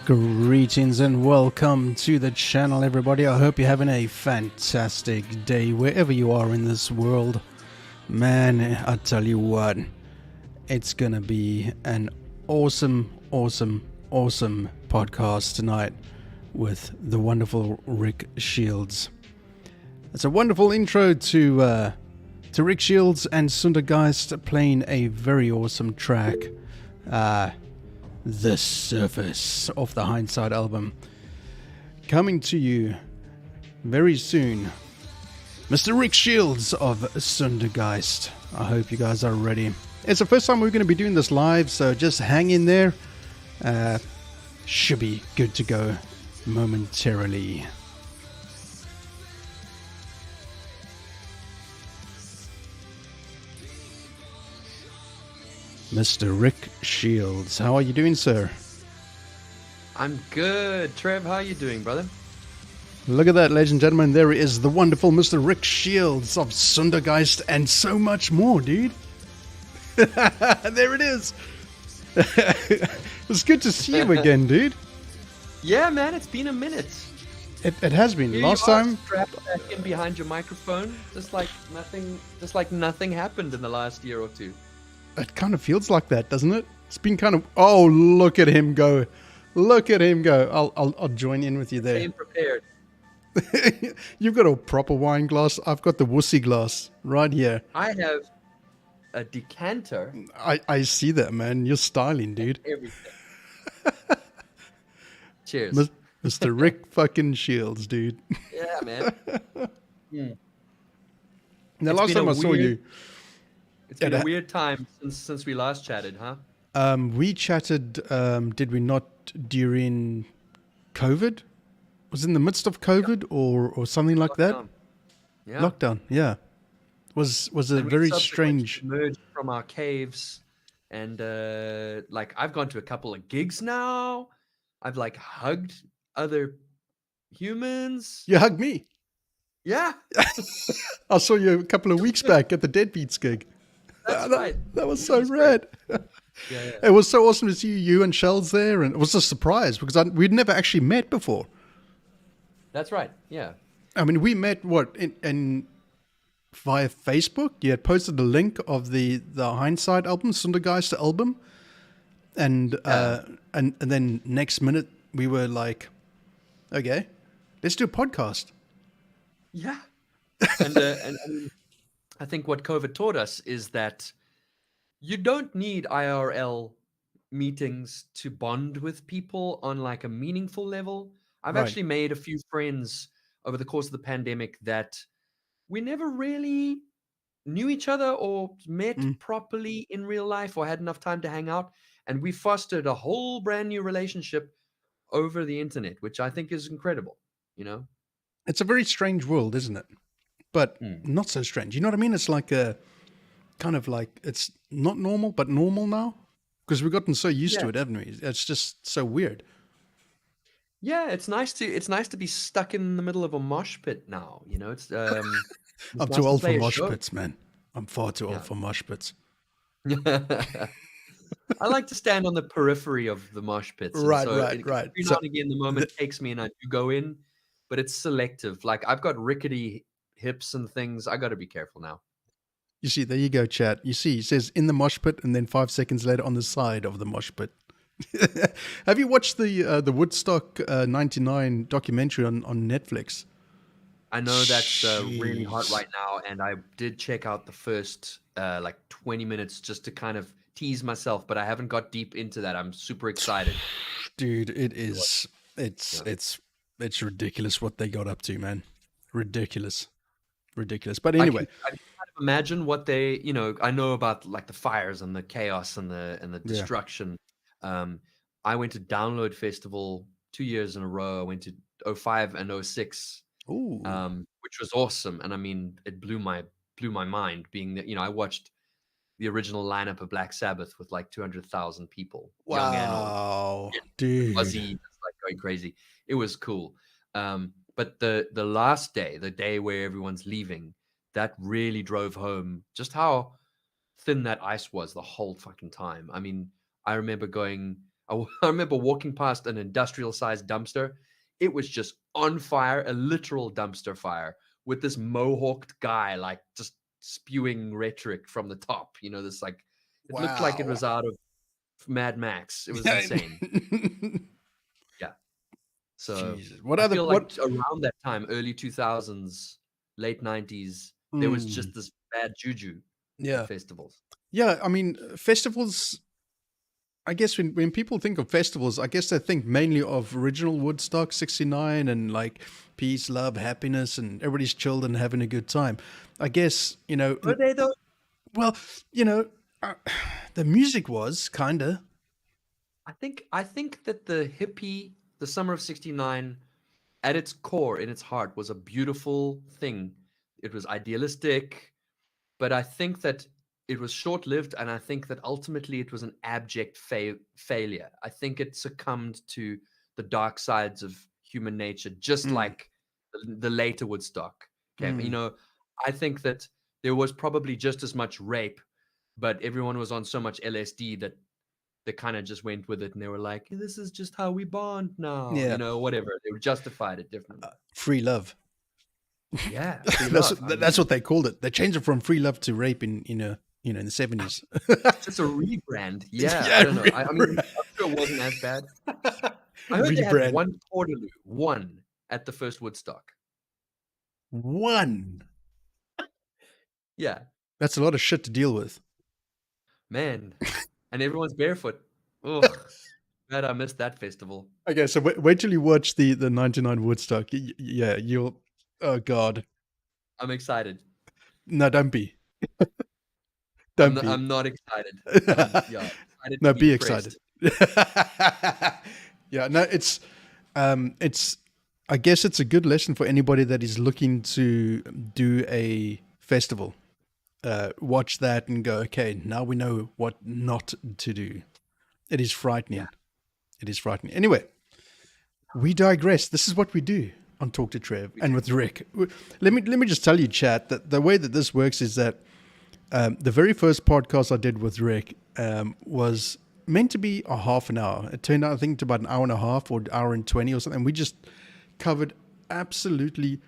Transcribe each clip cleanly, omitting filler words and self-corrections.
Greetings and welcome to the channel, everybody. I hope you're having a fantastic day wherever you are in this world. Man, I tell you what, it's gonna be an awesome podcast tonight with the wonderful Ric Shields. It's a wonderful intro to Ric Shields and Sundergeist playing a very awesome track. The Surface off the Hindsight album. Coming to you very soon, Mr. Ric Shields of Sundergeist. I hope you guys are ready. It's the first time we're going to be doing this live, so just hang in there. Should be good to go momentarily. Mr. Ric Shields, how are you doing, sir? I'm good. Trev, how are you doing, brother? Look at that, ladies and gentlemen. There is the wonderful Mr. Ric Shields of Sundergeist and so much more, dude. There it is. It's good to see you again, dude. Yeah, man, it's been a minute. It has been. Here Last you are, time, strapped back in behind your microphone, just like nothing happened in the last year or two. it kind of feels like that, doesn't it? It's been kind of. Oh, look at him go! Look at him go! I'll join in with you there. Came prepared. You've got a proper wine glass. I've got the wussy glass right here. I have a decanter. I see that, man. You're styling, dude. Everything. Cheers. Mr. Ric fucking Shields, dude. Yeah, man. Now, last time I saw you, It's been a weird time since we last chatted, huh? we chatted. Did we not during COVID? Was it in the midst of COVID or something like Lockdown. that? Yeah. Lockdown. Yeah. Was a And we very subsequently strange. emerged from our caves, and like I've gone to a couple of gigs now. I've like hugged other humans. You hugged me. Yeah, I saw you a couple of weeks back at the Deadbeats gig. that's right. That was so rad. Yeah. It was so awesome to see you and Shells there, and it was a surprise because we'd never actually met before. That's right. Yeah. I mean, we met in via Facebook. You had posted a link of the Hindsight album, Sundergeist album, and then next minute we were like, okay, let's do a podcast. Yeah. And I think what COVID taught us is that you don't need IRL meetings to bond with people on like a meaningful level. I've Right. actually made a few friends over the course of the pandemic that we never really knew each other or met properly in real life or had enough time to hang out. And we fostered a whole brand new relationship over the internet, which I think is incredible, you know? It's a very strange world, isn't it? But not so strange. You know what I mean? It's like a kind of like it's not normal, but normal now because we've gotten so used to Yeah. it, haven't we? It's just so weird. Yeah, it's nice to be stuck in the middle of a mosh pit now, you know? It's I'm nice too to old for play a mosh show. pits, man. I'm far too old for mosh pits. I like to stand on the periphery of the mosh pits. And Right. every So, now and again, the moment takes me and I do go in, but it's selective. Like I've got rickety hips and things. I got to be careful now. you see, there you go, chat. You see, it says in the mosh pit, and then 5 seconds later on the side of the mosh pit. Have you watched the Woodstock '99 documentary on Netflix? I know that's really hot Jeez. right now, and I did check out the first like 20 minutes just to kind of tease myself, but I haven't got deep into that. I'm super excited. Dude, it is. It's ridiculous what they got up to, man. Ridiculous. But anyway, I can kind of imagine what they, you know, I know about like the fires and the chaos and the Yeah. destruction. I went to Download Festival 2 years in a row. I went to 05 and 06, Ooh. which was awesome. And I mean, it blew my mind being that, you know, I watched the original lineup of Black Sabbath with like 200,000 people, young and old, Wow, dude. fuzzy, just like going crazy. It was cool. But the last day, the day where everyone's leaving, that really drove home just how thin that ice was the whole fucking time. I mean, I remember going, I remember walking past an industrial-sized dumpster. It was just on fire, a literal dumpster fire, with this mohawked guy like just spewing rhetoric from the top. You know, this like it looked like it was out of Mad Max. It was insane. Yeah. So Jesus. What I other feel what? like around that time, early 2000s, late 90s, there was just this bad juju Yeah. at festivals. Yeah, I mean, festivals, I guess when people think of festivals, I guess they think mainly of original Woodstock 69 and like peace, love, happiness, and everybody's chilled and having a good time. I guess, you know, Were they though? well, you know, the music was kind of. I think that the summer of 69, at its core, in its heart, was a beautiful thing. It was idealistic, but I think that it was short-lived, and I think that ultimately it was an abject failure. I think it succumbed to the dark sides of human nature, just like the later Woodstock came. You know, I think that there was probably just as much rape, but everyone was on so much LSD that they kind of just went with it, and they were like, "This is just how we bond now," Yeah. you know, whatever. They justified it differently. Free love. Yeah, free love. That's what they called it. They changed it from free love to rape in in the 70s. Just a rebrand. Yeah, Yeah, I don't know. I mean, I'm sure it wasn't as bad. I heard they had Rebrand. one at the first Woodstock. One. Yeah, That's a lot of shit to deal with. man. And everyone's barefoot. Oh, glad I missed that festival. Okay, so wait till you watch the 99 Woodstock. Yeah, you'll. Oh God. I'm excited. No, don't be. Don't be. I'm not excited. Excited No, to be depressed. excited. Yeah, no, it's. I guess it's a good lesson for anybody that is looking to do a festival. Watch that and go, okay, now we know what not to do. It is frightening. Yeah. It is frightening. Anyway, we digress. This is what we do on Talk to Trev and with Rick. Let me just tell you, chat, that the way that this works is that the very first podcast I did with Rick was meant to be a half an hour. It turned out, I think, to about an hour and a half or an hour and 20 or something. We just covered absolutely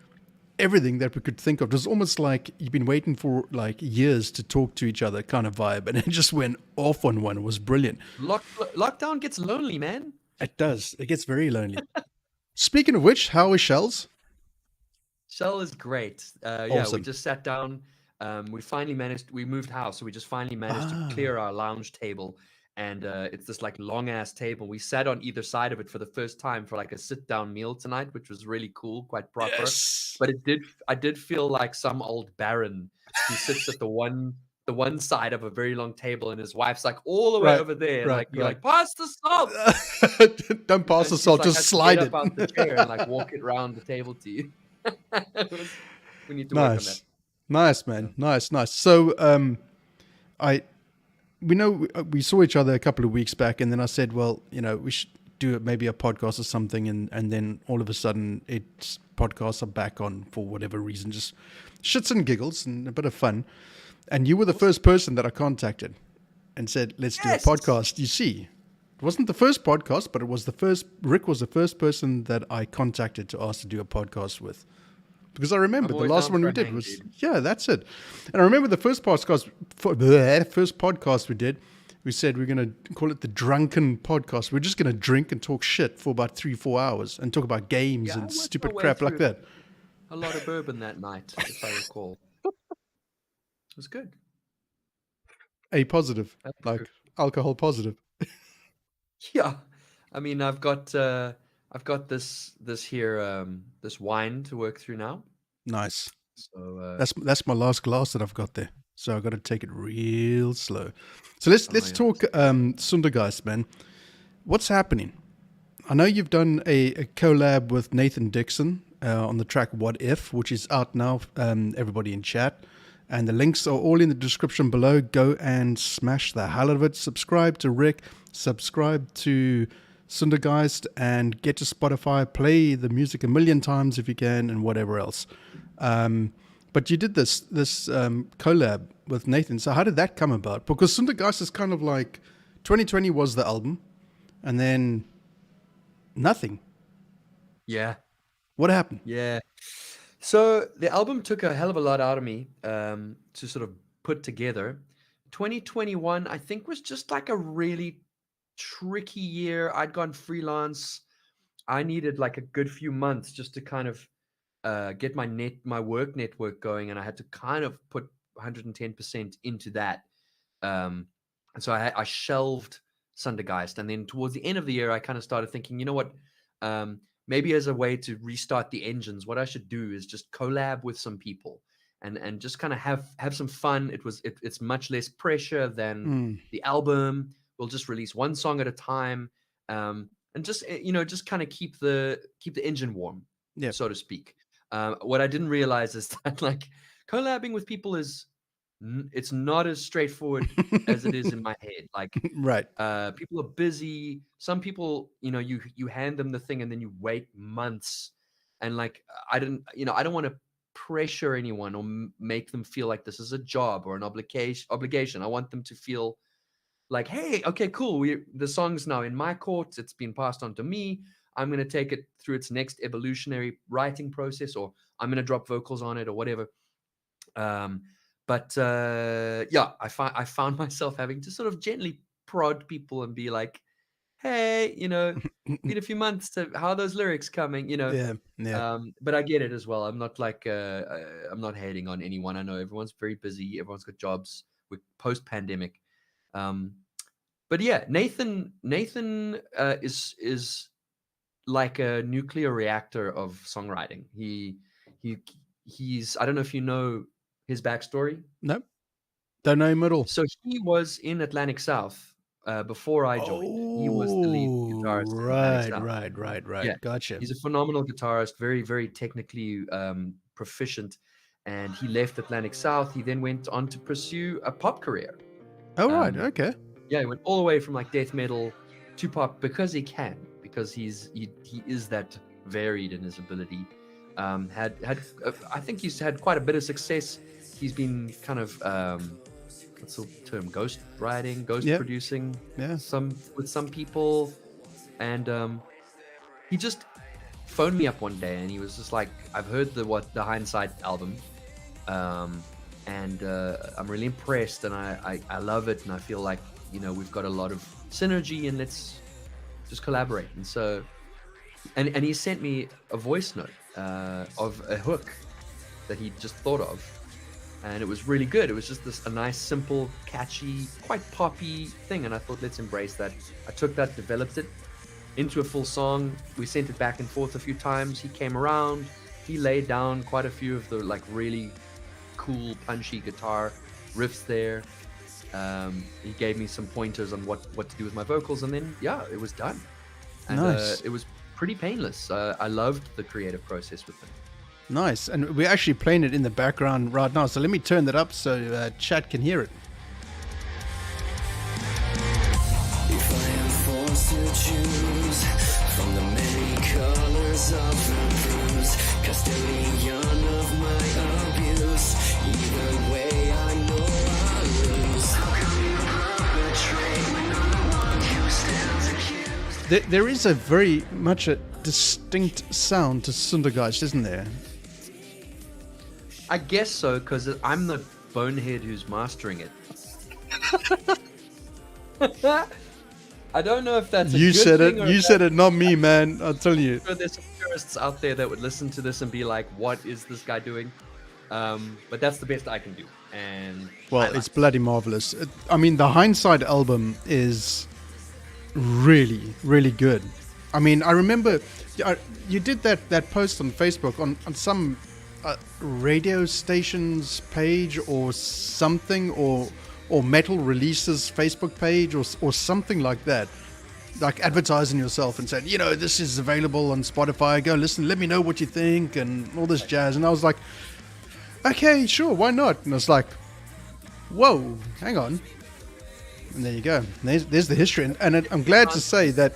everything that we could think of. It was almost like you've been waiting for like years to talk to each other kind of vibe, and it just went off on one. It was brilliant. Lockdown gets lonely, man. It does. It gets very lonely. Speaking of which, how is Shells? Shell is great. Yeah, Awesome. we just sat down. We moved house, so we just finally managed to clear our lounge table. And it's this like long ass table. We sat on either side of it for the first time for like a sit down meal tonight, which was really cool, quite proper. Yes. But I did feel like some old baron who sits at the one side of a very long table, and his wife's like all the way over there. right, Like you're right. like, pass the salt. Don't pass And the she's salt, like, just "I have to slide get it. up out the chair and like walk it around the table to you." We need to work on that. Nice, man. Nice. So, we saw each other a couple of weeks back, and then I said, well, we should do maybe a podcast or something, and then all of a sudden, podcasts are back on for whatever reason, just shits and giggles and a bit of fun. And you were the first person that I contacted and said, let's do a podcast. You see, it wasn't the first podcast, but it was the first. Rick was the first person that I contacted to ask to do a podcast with. Because I remember the last one we did was, that's it. And I remember the first podcast we did, we said we're going to call it the Drunken Podcast. We're just going to drink and talk shit for about 3-4 hours and talk about games and stupid crap like that. A lot of bourbon that night, if I recall. It was good. A positive, like alcohol positive. Yeah, I mean, I've got this here this wine to work through now. Nice. So that's my last glass that I've got there. So I've got to take it real slow. So let's talk Sundergeist, man. What's happening? I know you've done a collab with Nathan Dixon on the track What If, which is out now, everybody in chat. And the links are all in the description below. Go and smash the hell out of it. Subscribe to Rick. Subscribe to Sundergeist and get to Spotify. Play the music a million times if you can, and whatever else. But you did this collab with Nathan. So how did that come about? Because Sundergeist is kind of like 2020 was the album. and then nothing. Yeah. What happened? Yeah. So the album took a hell of a lot out of me to sort of put together. 2021, I think, was just like a really tricky year. I'd gone freelance. I needed like a good few months just to kind of get my work network going, and I had to kind of put 110% into that. And so I shelved Sundergeist, and then towards the end of the year, I kind of started thinking, you know what? Maybe as a way to restart the engines, what I should do is just collab with some people and just kind of have some fun. It's much less pressure than the album. We'll just release one song at a time, and just just kind of keep the engine warm, so to speak. What I didn't realize is that like collabing with people it's not as straightforward as it is in my head. Like, Right. people are busy. Some people, you hand them the thing and then you wait months. And like, I don't want to pressure anyone or make them feel like this is a job or an obligation. I want them to feel like, hey, okay, cool. The song's now in my court. It's been passed on to me. I'm going to take it through its next evolutionary writing process, or I'm going to drop vocals on it or whatever. But I found myself having to sort of gently prod people and be like, hey, been a few months. How are those lyrics coming? Yeah. But I get it as well. I'm not like, I'm not hating on anyone. I know everyone's very busy. Everyone's got jobs. We're post-pandemic. But yeah, Nathan is like a nuclear reactor of songwriting. He's I don't know if you know his backstory. Nope. Don't know him at all. So he was in Atlantic South before I joined. He was the lead guitarist in Atlantic South. Right. Yeah. Gotcha. He's a phenomenal guitarist, very, very technically proficient. And he left Atlantic South. He then went on to pursue a pop career. Oh, right. Okay. Yeah, he went all the way from like death metal to pop because he can, because he is that varied in his ability. I think he's had quite a bit of success. He's been kind of what's the term? Ghost writing, producing. Yeah. With some people, and he just phoned me up one day and he was just like, "I've heard the Hindsight album, and I'm really impressed and I love it and I feel like we've got a lot of synergy and let's just collaborate." And so, and he sent me a voice note of a hook that he just thought of. And it was really good. It was just a nice, simple, catchy, quite poppy thing. And I thought, let's embrace that. I took that, developed it into a full song. We sent it back and forth a few times. He came around. He laid down quite a few of the like really cool, punchy guitar riffs there. He gave me some pointers on what to do with my vocals. And then, yeah, it was done. And nice. It was pretty painless. I loved the creative process with him. Nice. And we're actually playing it in the background right now. So let me turn that up so chat can hear it. If I am forced to choose from the many colors of the bruise, custodian of my abuse, either way I know I lose. How come you perpetrate when I'm the one who stands accused? There is a very much a distinct sound to Sundergeist, isn't there? I guess so, because I'm the bonehead who's mastering it. I don't know if that's a you good said thing it. or You said it, not me, man. I'll tell you. There's some purists out there that would listen to this and be like, "What is this guy doing?" But that's the best I can do. And well, it's bloody marvelous. I mean, the Hindsight album is really, really good. I mean, I remember you did that post on Facebook on some radio station's page or something, or Metal Releases Facebook page or something like that, like advertising yourself and said, this is available on Spotify, go listen, let me know what you think and all this jazz. And I was like, okay, sure, why not? And I was like, whoa, hang on. And there you go. There's the history. And I'm glad to say that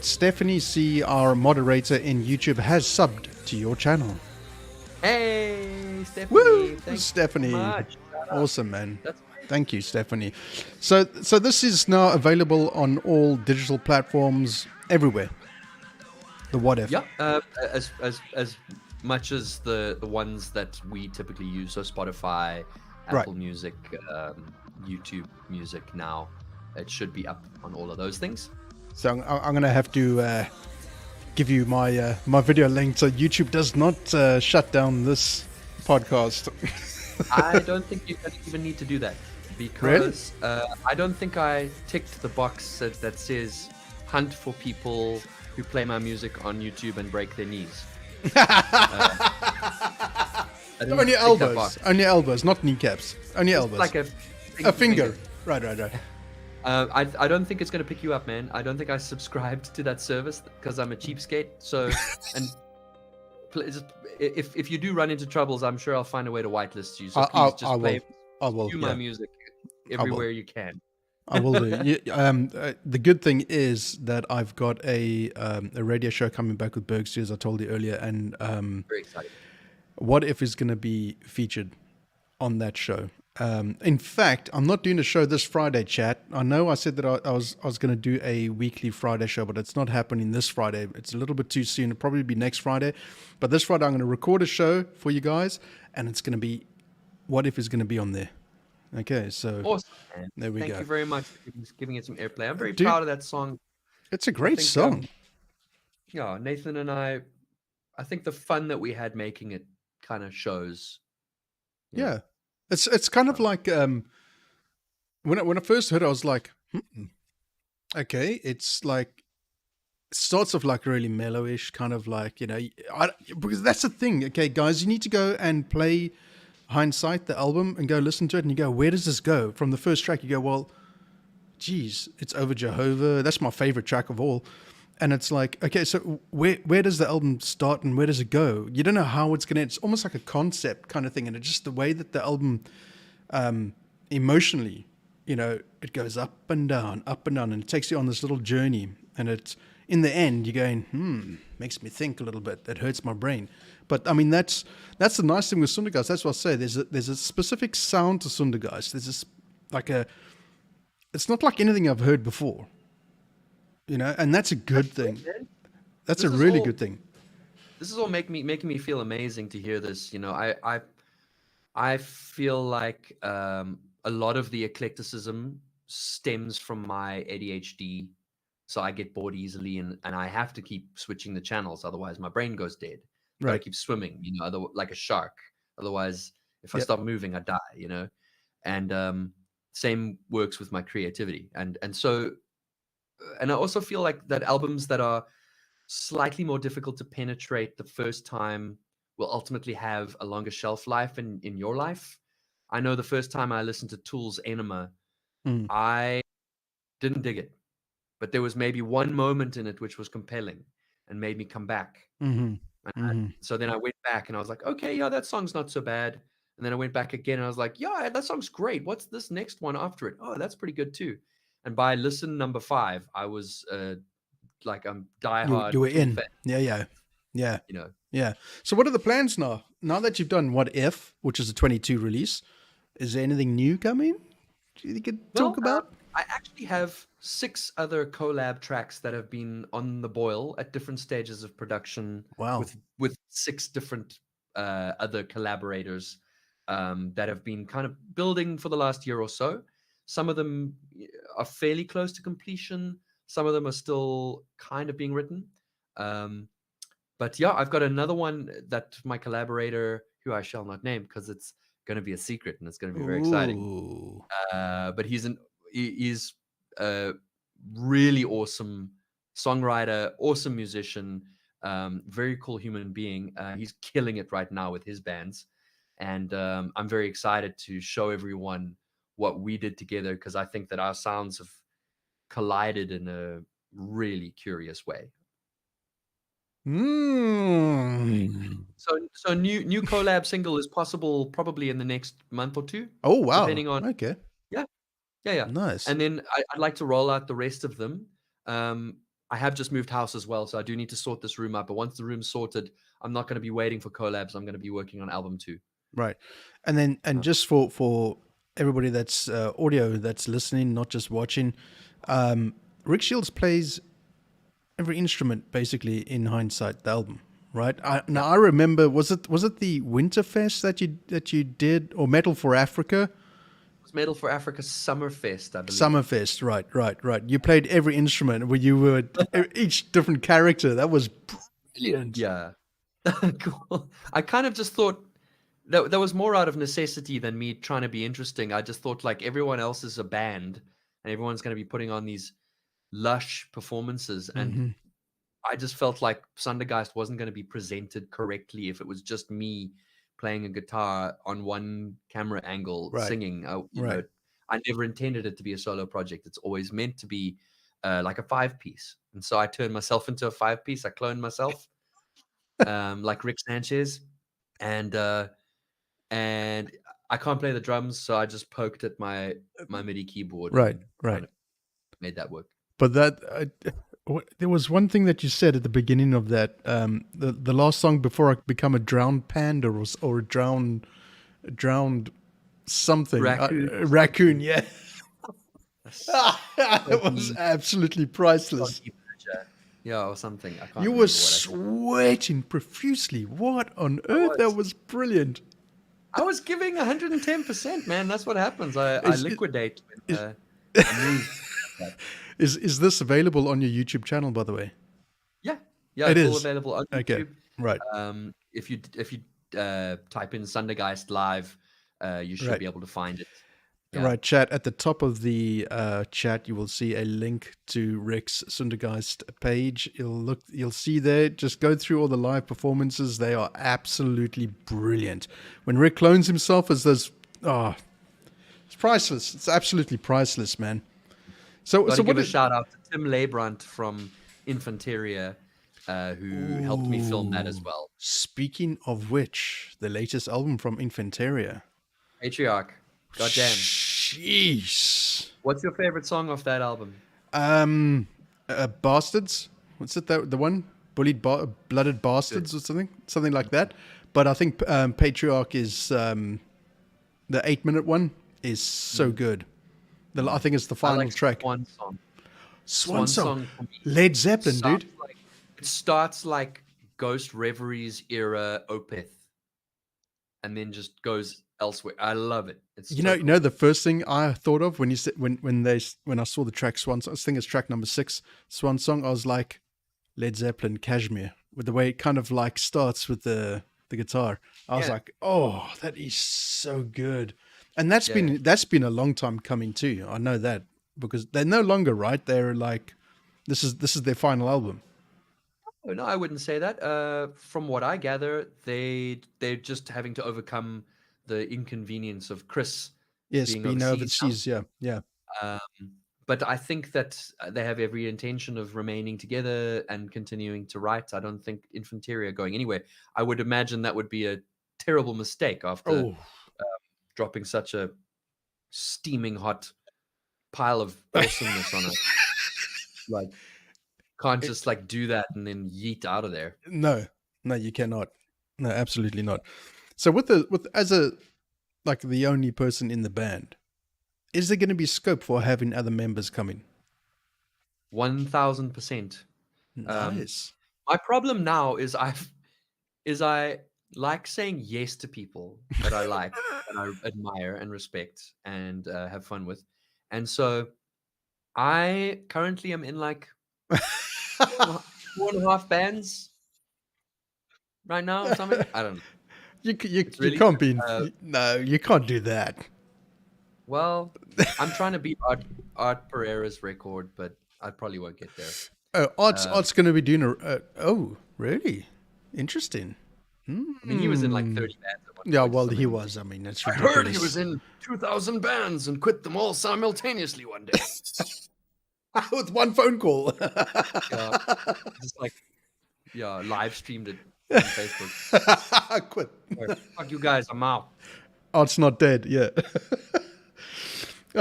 Stephanie C, our moderator in YouTube, has subbed to your channel. Hey, Stephanie. Woo! Thanks Stephanie. so much. Awesome, man. That's Thank you, Stephanie. So this is now available on all digital platforms everywhere. The What If. Yeah, as much as the ones that we typically use, so Spotify, Apple Music, YouTube Music. Now it should be up on all of those things. So I'm going to have to give you my my video link so YouTube does not shut down this podcast. I don't think you even need to do that because I don't think I ticked the box that says hunt for people who play my music on YouTube and break their knees. On your elbows, not kneecaps. On your elbows. Like a finger. Right. I don't think it's going to pick you up, man. I don't think I subscribed to that service because I'm a cheapskate. So, and if you do run into troubles, I'm sure I'll find a way to whitelist you. So please just play my music everywhere you can. I will do. The good thing is that I've got a radio show coming back with Bergstein, as I told you earlier, and very excited. What If is going to be featured on that show. In fact, I'm not doing a show this Friday, chat. I know I said that I was going to do a weekly Friday show, but it's not happening this Friday. It's a little bit too soon. It'll probably be next Friday. But this Friday, I'm going to record a show for you guys, and it's going to be What If is going to be on there. Okay, so awesome, there we go. Thank you very much for giving it some airplay. I'm very proud of that song. It's a great song. Yeah, Nathan and I think the fun that we had making it kind of shows. Yeah. It's kind of like when I first heard it, I was like, okay, it's like starts off like really mellowish, kind of like, because that's the thing. Okay, guys, you need to go and play Hindsight, the album, and go listen to it, and you go, where does this go? From the first track, you go, well, geez, it's Over Jehovah. That's my favorite track of all. And it's like, okay, so where does the album start and where does it go? You don't know how it's going to, it's almost like a concept kind of thing. And it's just the way that the album emotionally, it goes up and down, and it takes you on this little journey. And it's, in the end, you're going, makes me think a little bit. That hurts my brain. But I mean, that's the nice thing with Sundergeist. That's what I say. There's a specific sound to Sundergeist. There's this it's not like anything I've heard before. And that's a good thing. That's a really good thing. This is all making me feel amazing to hear this. I feel like a lot of the eclecticism stems from my ADHD, so I get bored easily, and I have to keep switching the channels, otherwise my brain goes dead. Right. I keep swimming, like a shark. Otherwise, if I stop moving, I die. And same works with my creativity, and so. And I also feel like that albums that are slightly more difficult to penetrate the first time will ultimately have a longer shelf life in your life. I know the first time I listened to Tool's Enema, I didn't dig it. But there was maybe one moment in it which was compelling and made me come back. So then I went back and I was like, okay, yeah, that song's not so bad. And then I went back again and I was like, yeah, that song's great. What's this next one after it? Oh, that's pretty good too. And by listen number 5, I was like, I'm diehard. You were in. Fan. Yeah. Yeah. So what are the plans now? Now that you've done What If, which is a 22 release, is there anything new coming? Do you could talk about? I actually have 6 other collab tracks that have been on the boil at different stages of production. Wow. With 6 different other collaborators that have been kind of building for the last year or so. Some of them are fairly close to completion. Some of them are still kind of being written. But yeah, I've got another one that my collaborator, who I shall not name because it's going to be a secret and it's going to be very exciting. But he's a really awesome songwriter, awesome musician, very cool human being. He's killing it right now with his bands. And I'm very excited to show everyone what we did together, because I think that our sounds have collided in a really curious way. So new collab single is possible probably in the next month or 2. Oh wow! Depending on yeah. Nice. And then I'd like to roll out the rest of them. I have just moved house as well, so I do need to sort this room up. But once the room's sorted, I'm not going to be waiting for collabs. I'm going to be working on album 2. Right, and then just for everybody that's audio that's listening, not just watching, Ric Shields plays every instrument basically in Hindsight, the album, right? Now I remember, was it the Winterfest that you did, or Metal for Africa? It was Metal for Africa Summerfest, I believe. Summerfest, right. You played every instrument where you were each different character. That was brilliant. Yeah. Cool. I kind of just thought that was more out of necessity than me trying to be interesting. I just thought like everyone else is a band and everyone's going to be putting on these lush performances. And I just felt like Sundergeist wasn't going to be presented correctly if it was just me playing a guitar on one camera angle, singing. You know, I never intended it to be a solo project. It's always meant to be like a 5-piece. And so I turned myself into a 5-piece. I cloned myself. Like Rick Sanchez, and I can't play the drums, so I just poked at my MIDI keyboard. Right. Made that work. But that there was one thing that you said at the beginning of that. The last song before I become a drowned panda or a drowned something raccoon. Yeah, it was absolutely priceless. Yeah, or something. I can't. You were sweating profusely. What on earth? That was brilliant. I was giving 110%, man. That's what happens. I liquidate. I move. Is this available on your YouTube channel, by the way? Yeah, it it's is all available on YouTube. Okay, right. If you type in Sundergeist Live, you should be able to find it. Yeah. Right, chat. At the top of the chat, you will see a link to Ric's Sundergeist page. You'll see there. Just go through all the live performances. They are absolutely brilliant. When Ric clones himself as those, it's priceless. It's absolutely priceless, man. So give a shout out to Tim Leibrandt from Infanteria, who helped me film that as well. Speaking of which, the latest album from Infanteria, Patriarch. Goddamn. Jeez. What's your favorite song off that album? Bastards. What's it? The one? Blooded Bastards or something like that. But I think Patriarch is the 8-minute one is so good. I think it's the final track. Swan song. Led Zeppelin, dude. It starts like Ghost Reveries era Opeth, and then just goes elsewhere. I love it. It's you know the first thing I thought of when you said when I saw the track Swan Song, I think it's track number 6, Swan Song, I was like Led Zeppelin, Kashmir, with the way it kind of like starts with the guitar. I was like, oh, that is so good. And that's been a long time coming too. I know that because they're no longer right. They're like this is their final album. Oh, no, I wouldn't say that. From what I gather, they're just having to overcome the inconvenience of Chris being overseas. Yeah. But I think that they have every intention of remaining together and continuing to write. I don't think Infanteria are going anywhere. I would imagine that would be a terrible mistake after dropping such a steaming hot pile of awesomeness on it. Like, can't just like do that and then yeet out of there. No, you cannot. No, absolutely not. So as the only person in the band, is there going to be scope for having other members come in? 1000%. Nice. My problem now is I like saying yes to people that I like and I admire and respect and have fun with, and so I currently am in like 4.5 bands right now or something. I don't know. You can't be. No, you can't do that. Well, I'm trying to beat Art Pereira's record, but I probably won't get there. Oh, Art's going to be doing oh, really? Interesting. I mean, he was in like 30 bands at one point. Yeah, well, he was. I mean, that's ridiculous. I heard he was in 2,000 bands and quit them all simultaneously one day. With one phone call. Just like, live streamed it on Facebook. I quit. Fuck you guys, I'm out. Art's not dead, yeah.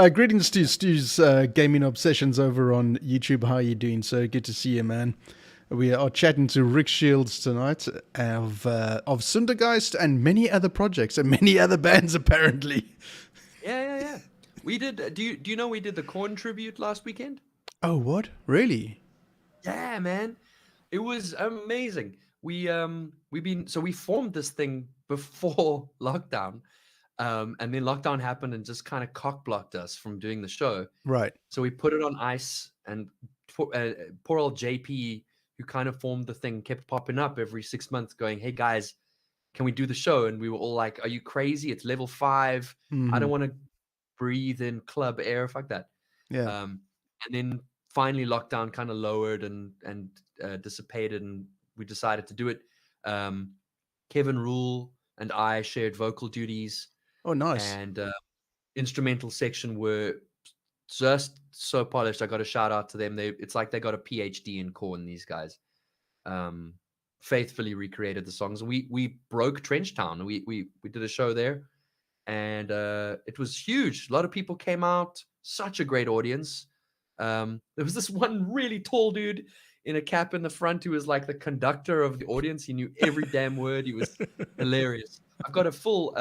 Greetings to Stu's Gaming Obsessions over on YouTube. How are you doing? So good to see you, man. We are chatting to Ric Shields tonight of Sundergeist and many other projects and many other bands, apparently. Yeah. We did. Do you know we did the Korn tribute last weekend? Oh, what? Really? Yeah, man. It was amazing. We formed this thing before lockdown. And then lockdown happened and just kind of cock blocked us from doing the show. Right. So we put it on ice, and poor old JP, who kind of formed the thing, kept popping up every 6 months going, "Hey guys, can we do the show?" And we were all like, "Are you crazy? It's level 5. I don't want to breathe in club air. Fuck that." Yeah. And then finally lockdown kind of lowered and dissipated, and we decided to do it. Kevin Rule and I shared vocal duties. Oh, nice. And instrumental section were just so polished. I got a shout out to them. It's like they got a PhD in Korn, these guys. Faithfully recreated the songs. We broke Trenchtown. We did a show there, and it was huge. A lot of people came out. Such a great audience. There was this one really tall dude in a cap in the front who was like the conductor of the audience. He knew every damn word. He was hilarious. I've got a full,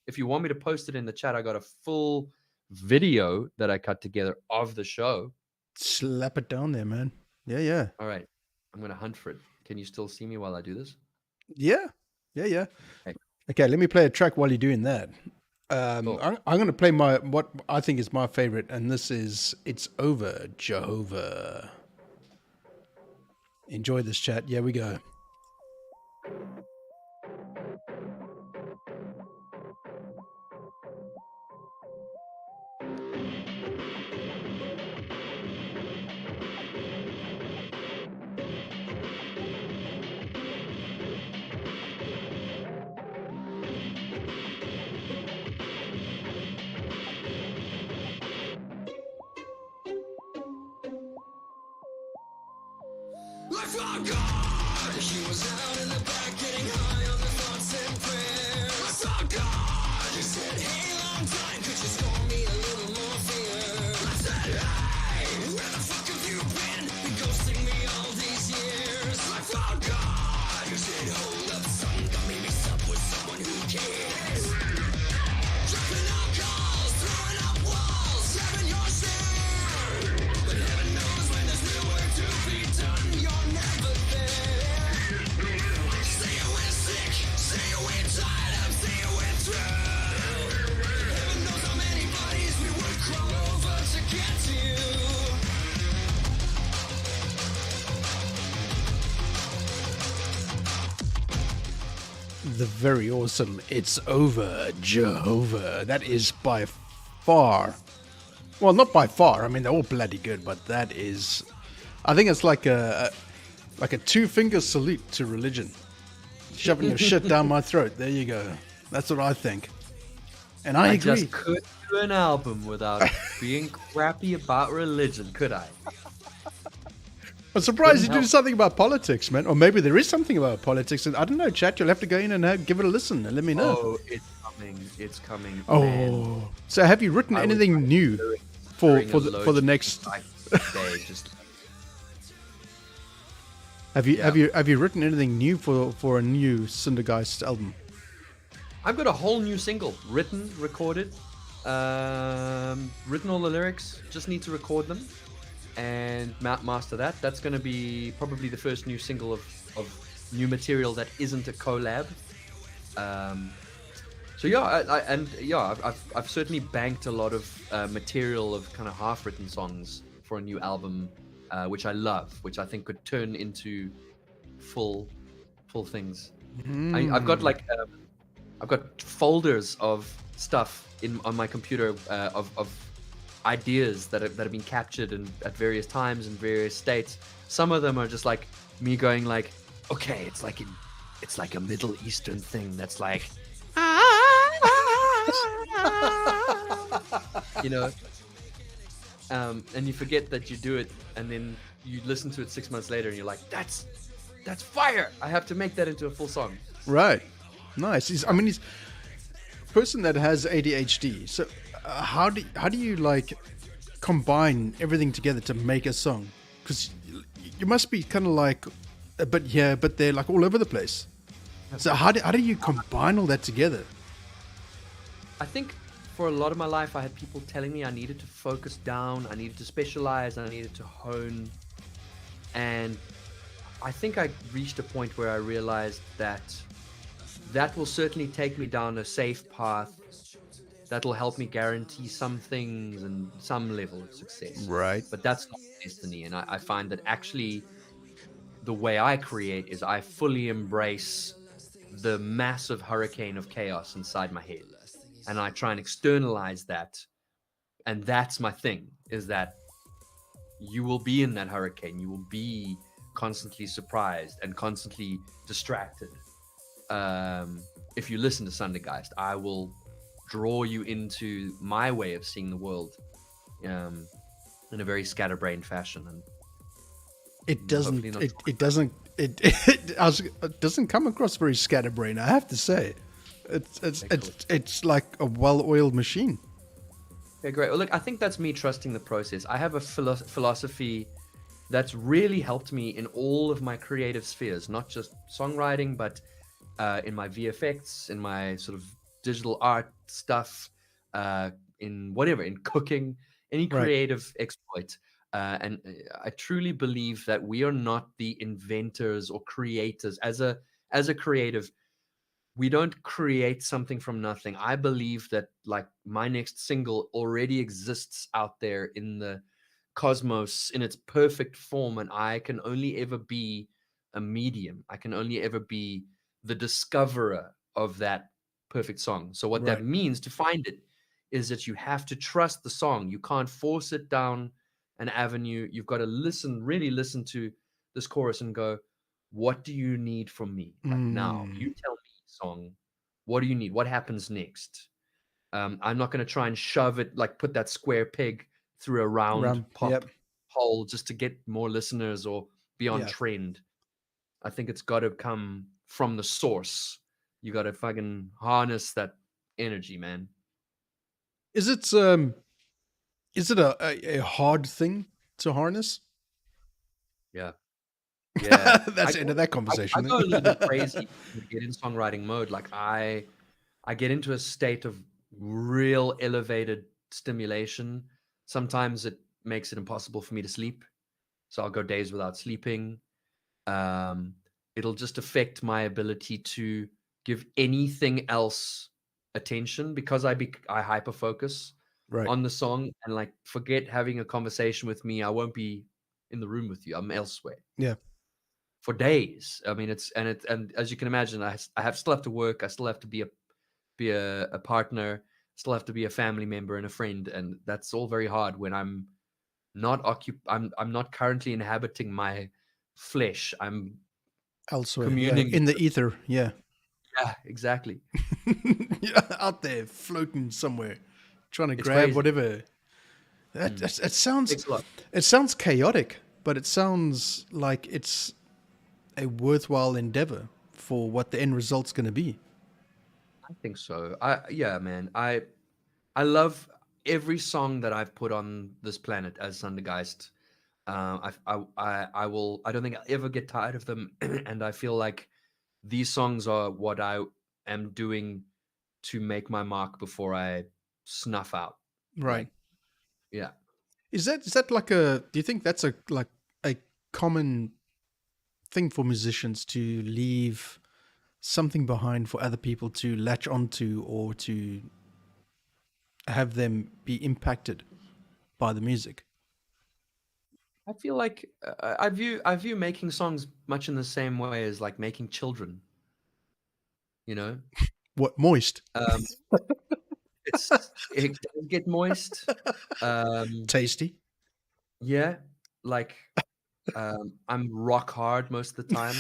if you want me to post it in the chat, I got a full video that I cut together of the show. Slap it down there, man. Yeah. All right. I'm going to hunt for it. Can you still see me while I do this? Yeah. Okay, let me play a track while you're doing that. Cool. I'm going to play what I think is my favorite, and this is It's Over, Jehovah. Enjoy this, chat. Here we go. The very awesome It's Over, Jehovah. That is by far, well, not by far, I mean, they're all bloody good, but that is, I think it's like a 2-finger salute to religion. Shoving your shit down my throat. There you go. That's what I think. And I agree. I just couldn't do an album without being crappy about religion, could I? I'm surprised you do something about politics, man. Or maybe there is something about politics. I don't know, chat. You'll have to go in and give it a listen and let me know. Oh, it's coming. It's coming. Oh, man. So have you written anything new for the next? Have you written anything new for a new Sundergeist album? I've got a whole new single written, recorded, written all the lyrics. Just need to record them and master that. That's going to be probably the first new single of new material that isn't a collab. So yeah, I've certainly banked a lot of material of kind of half-written songs for a new album, which I love, which I think could turn into full things. I've got folders of stuff on my computer of ideas that have been captured at various times in various states. Some of them are just like me going like, okay, it's like a Middle Eastern thing that's like, you know, and you forget that you do it, and then you listen to it 6 months later and you're like, that's fire. I have to make that into a full song. Right. Nice. He's a person that has ADHD. So how do you like combine everything together to make a song? Because you must be kind of like, but they're like all over the place. So how do you combine all that together? I think for a lot of my life, I had people telling me I needed to focus down, I needed to specialize, I needed to hone. And I think I reached a point where I realized that that will certainly take me down a safe path that'll help me guarantee some things and some level of success. Right. But that's not destiny. And I find that actually the way I create is I fully embrace the massive hurricane of chaos inside my head. And I try and externalize that. And that's my thing, is that you will be in that hurricane. You will be constantly surprised and constantly distracted. If you listen to Sundergeist, I will draw you into my way of seeing the world in a very scatterbrained fashion. And it doesn't it doesn't come across very scatterbrained, I have to say. It's like a well-oiled machine. Okay, great. Well, look, I think that's me trusting the process. I have a philosophy that's really helped me in all of my creative spheres, not just songwriting, but in my VFX, in my sort of digital art stuff, in whatever, in cooking, any creative exploit. And I truly believe that we are not the inventors or creators. As a creative, we don't create something from nothing. I believe that like my next single already exists out there in the cosmos in its perfect form, and I can only ever be a medium. I can only ever be the discoverer of that perfect song. So what that means to find it is that you have to trust the song. You can't force it down an avenue. You've got to really listen to this chorus and go, what do you need from me right now? You tell me, song, what do you need? What happens next? I'm not going to try and shove it, like put that square peg through a round pop hole just to get more listeners or be on trend. I think it's got to come from the source. You got to fucking harness that energy, man. Is it a hard thing to harness? Yeah. That's the end of that conversation. I go a little bit crazy to get in songwriting mode. Like I get into a state of real elevated stimulation. Sometimes it makes it impossible for me to sleep, so I'll go days without sleeping. It'll just affect my ability to give anything else attention because I hyper focus on the song and like forget having a conversation with me. I won't be in the room with you. I'm elsewhere. Yeah. For days. I mean, and as you can imagine, I still have to work. I still have to be a partner. Still have to be a family member and a friend, and that's all very hard when I'm not I'm not currently inhabiting my flesh. I'm elsewhere, communing in the ether. Yeah, exactly. Out there floating somewhere, trying to grab crazy. whatever. It sounds chaotic, but it sounds like it's a worthwhile endeavor for what the end result's going to be. I think so. Man. I love every song that I've put on this planet as Sundergeist. I don't think I'll ever get tired of them, and I feel like these songs are what I am doing to make my mark before I snuff out. Right. Yeah. Is that like do you think that's a common thing for musicians to leave something behind for other people to latch onto or to have them be impacted by the music? I feel like I view making songs much in the same way as like making children. You know? What, moist? It does get moist. Tasty. Yeah, like I'm rock hard most of the time.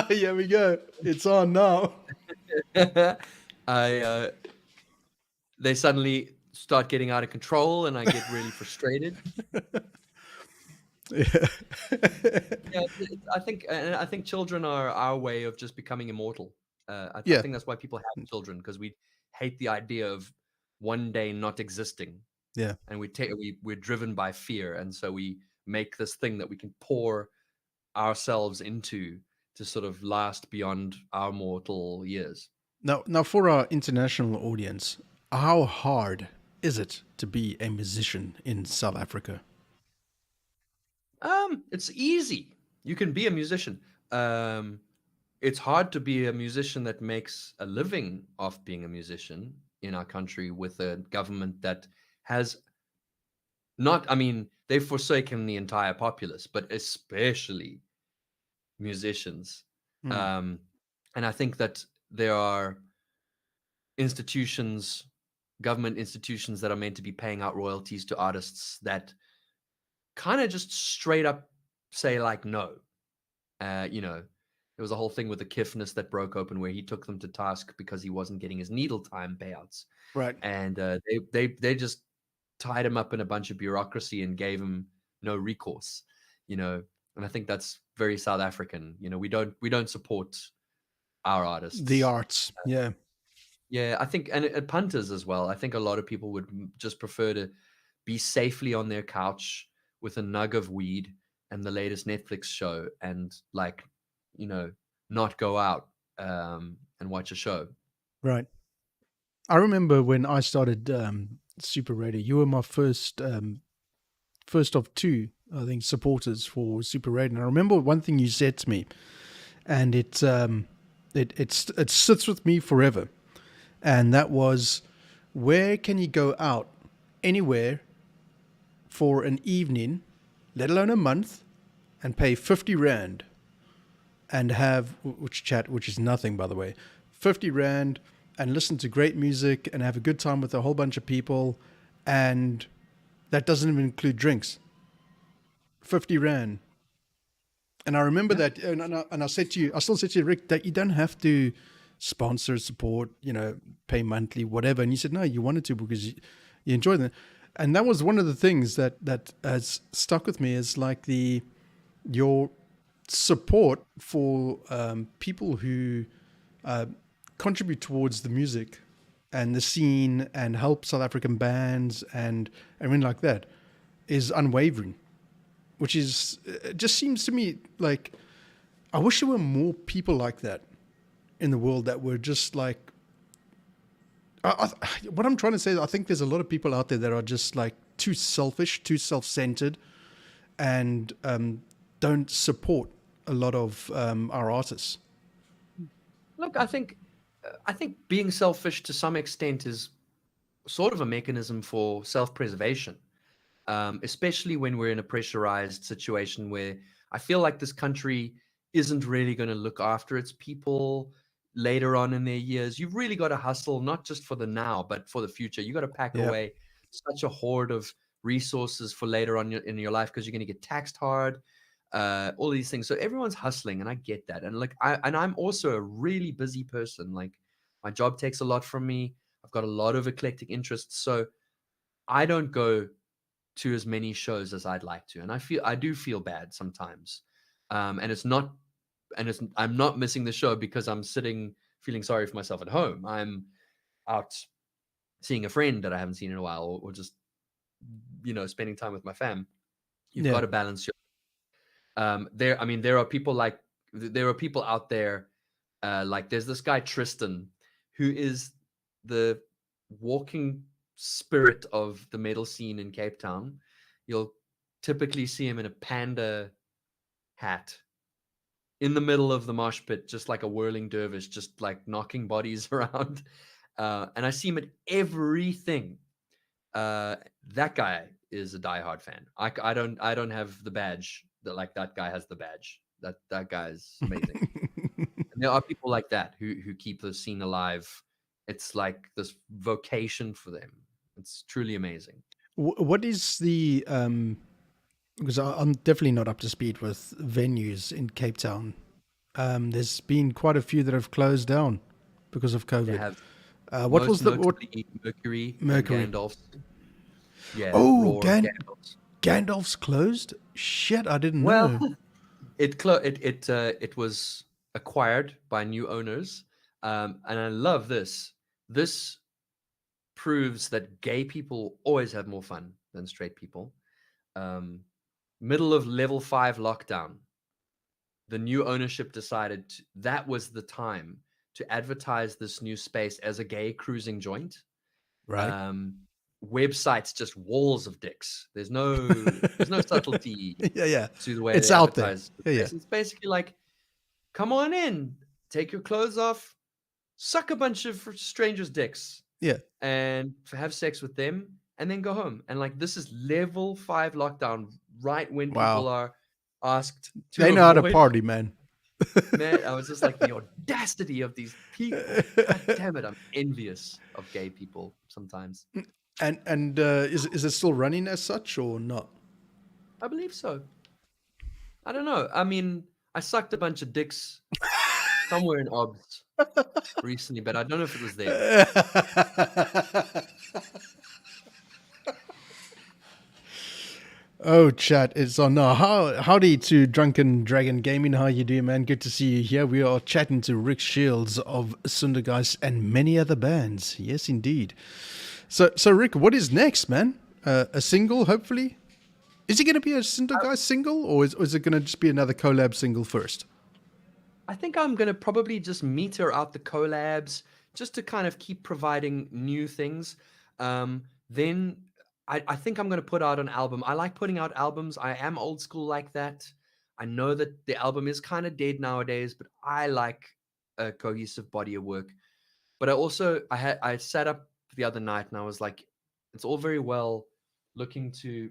Here we go. It's on now. They suddenly start getting out of control, and I get really frustrated. I think children are our way of just becoming immortal. I think that's why people have children, because we hate the idea of one day not existing. Yeah, and we're driven by fear, and so we make this thing that we can pour ourselves into to sort of last beyond our mortal years. Now, for our international audience, how hard is it to be a musician in South Africa? It's easy. You can be a musician. It's hard to be a musician that makes a living off being a musician in our country with a government that has not, I mean, they've forsaken the entire populace, but especially musicians. Mm. Um, and I think that there are institutions, government institutions that are meant to be paying out royalties to artists that kind of just straight up say like no. You know, there was a whole thing with the Kiffness that broke open where he took them to task because he wasn't getting his needle time payouts, Right. and they just tied him up in a bunch of bureaucracy and gave him no recourse. You know, and I think that's very South African. You know, we don't support our artists. The arts. Yeah. Yeah, I think, and punters as well. I think a lot of people would just prefer to be safely on their couch with a nug of weed and the latest Netflix show, and like, you know, not go out and watch a show. Right. I remember when I started Super Radio, you were my first of two, I think, supporters for Super Radio. And I remember one thing you said to me, and it sits with me forever. And that was, where can you go out anywhere for an evening, let alone a month, and pay 50 Rand and have, which is nothing, by the way, 50 Rand and listen to great music and have a good time with a whole bunch of people. And that doesn't even include drinks. 50 Rand. And I remember that, and I said to you, I still said to you, Rick, that you don't have to sponsor, support, you know, pay monthly, whatever. And you said, no, you wanted to because you enjoyed it. And that was one of the things that has stuck with me, is like your support for people who contribute towards the music and the scene and help South African bands and everything like that is unwavering, which is, it just seems to me like, I wish there were more people like that in the world that were just like, what I'm trying to say is I think there's a lot of people out there that are just like too selfish, too self-centered, and don't support a lot of our artists. Look, I think being selfish to some extent is sort of a mechanism for self-preservation, especially when we're in a pressurized situation where I feel like this country isn't really going to look after its people later on in their years. You've really got to hustle, not just for the now, but for the future. You got to pack away such a hoard of resources for later on in your life, because you're going to get taxed hard, all these things. So everyone's hustling, and I get that. And like, I'm also a really busy person. Like, my job takes a lot from me. I've got a lot of eclectic interests, so I don't go to as many shows as I'd like to, and I do feel bad sometimes. I'm not missing the show because I'm sitting feeling sorry for myself at home. I'm out seeing a friend that I haven't seen in a while, or just, you know, spending time with my fam. You've got to balance your there are people out there, like there's this guy Tristan, who is the walking spirit of the metal scene in Cape Town. You'll typically see him in a panda hat in the middle of the mosh pit, just like a whirling dervish, just like knocking bodies around. And I see him at everything. That guy is a diehard fan. I don't have the badge that guy has the badge. That guy is amazing. And there are people like that who keep the scene alive. It's like this vocation for them. It's truly amazing. What is the because I'm definitely not up to speed with venues in Cape Town. There's been quite a few that have closed down because of COVID. They have what was the Mercury? Gandalf's. Yeah. Oh, Gandalf's closed? Shit, I didn't know. Well, it was acquired by new owners, and I love this. This proves that gay people always have more fun than straight people. Middle of level 5 lockdown, the new ownership decided that was the time to advertise this new space as a gay cruising joint. Right. Websites just walls of dicks. There's no subtlety Yeah. to the way It's they out there. advertise. Yeah. It's basically like, come on in, take your clothes off, suck a bunch of strangers' dicks, Yeah. and have sex with them, and then go home. And like, this is level 5 lockdown, right when people are asked to They know how to avoid. party, man. Man, I was just like, the audacity of these people. God damn it, I'm envious of gay people sometimes. And is it still running as such or not? I believe so. I don't know. I mean, I sucked a bunch of dicks somewhere in OBS recently, but I don't know if it was there. Oh, chat, it's on now. Howdy to Drunken Dragon Gaming. How you doing, man? Good to see you here. We are chatting to Ric Shields of Sundergeist and many other bands. Yes, indeed. So Rick, what is next, man? A single, hopefully? Is it going to be a Sundergeist single, or is it going to just be another collab single first? I think I'm going to probably just meter out the collabs just to kind of keep providing new things. Then I think I'm going to put out an album. I like putting out albums. I am old school like that. I know that the album is kind of dead nowadays, but I like a cohesive body of work. But I sat up the other night and I was like, it's all very well looking to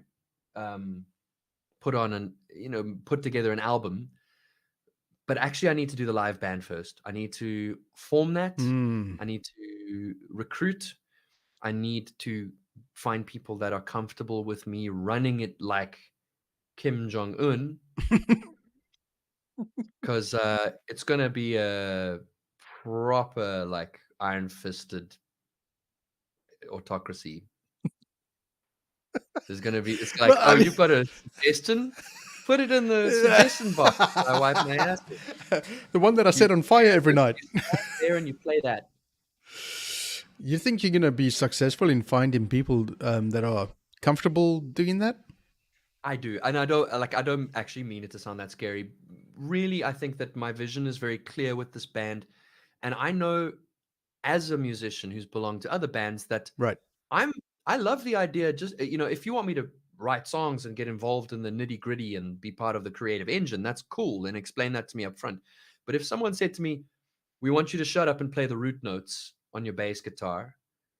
put together an album, but actually I need to do the live band first. I need to form that. I need to recruit. I need to find people that are comfortable with me running it like Kim Jong-un, because it's going to be a proper, like, iron-fisted autocracy. There's going to be, it's like, well, you've got a suggestion? Put it in the suggestion box. I wipe my ass. The one that I set on fire every night. There, and you play that. You think you're going to be successful in finding people that are comfortable doing that? I do. And I don't actually mean it to sound that scary. Really, I think that my vision is very clear with this band. And I know, as a musician who's belonged to other bands, that I love the idea. Just, if you want me to write songs and get involved in the nitty gritty and be part of the creative engine, that's cool. And explain that to me up front. But if someone said to me, we want you to shut up and play the root notes on your bass guitar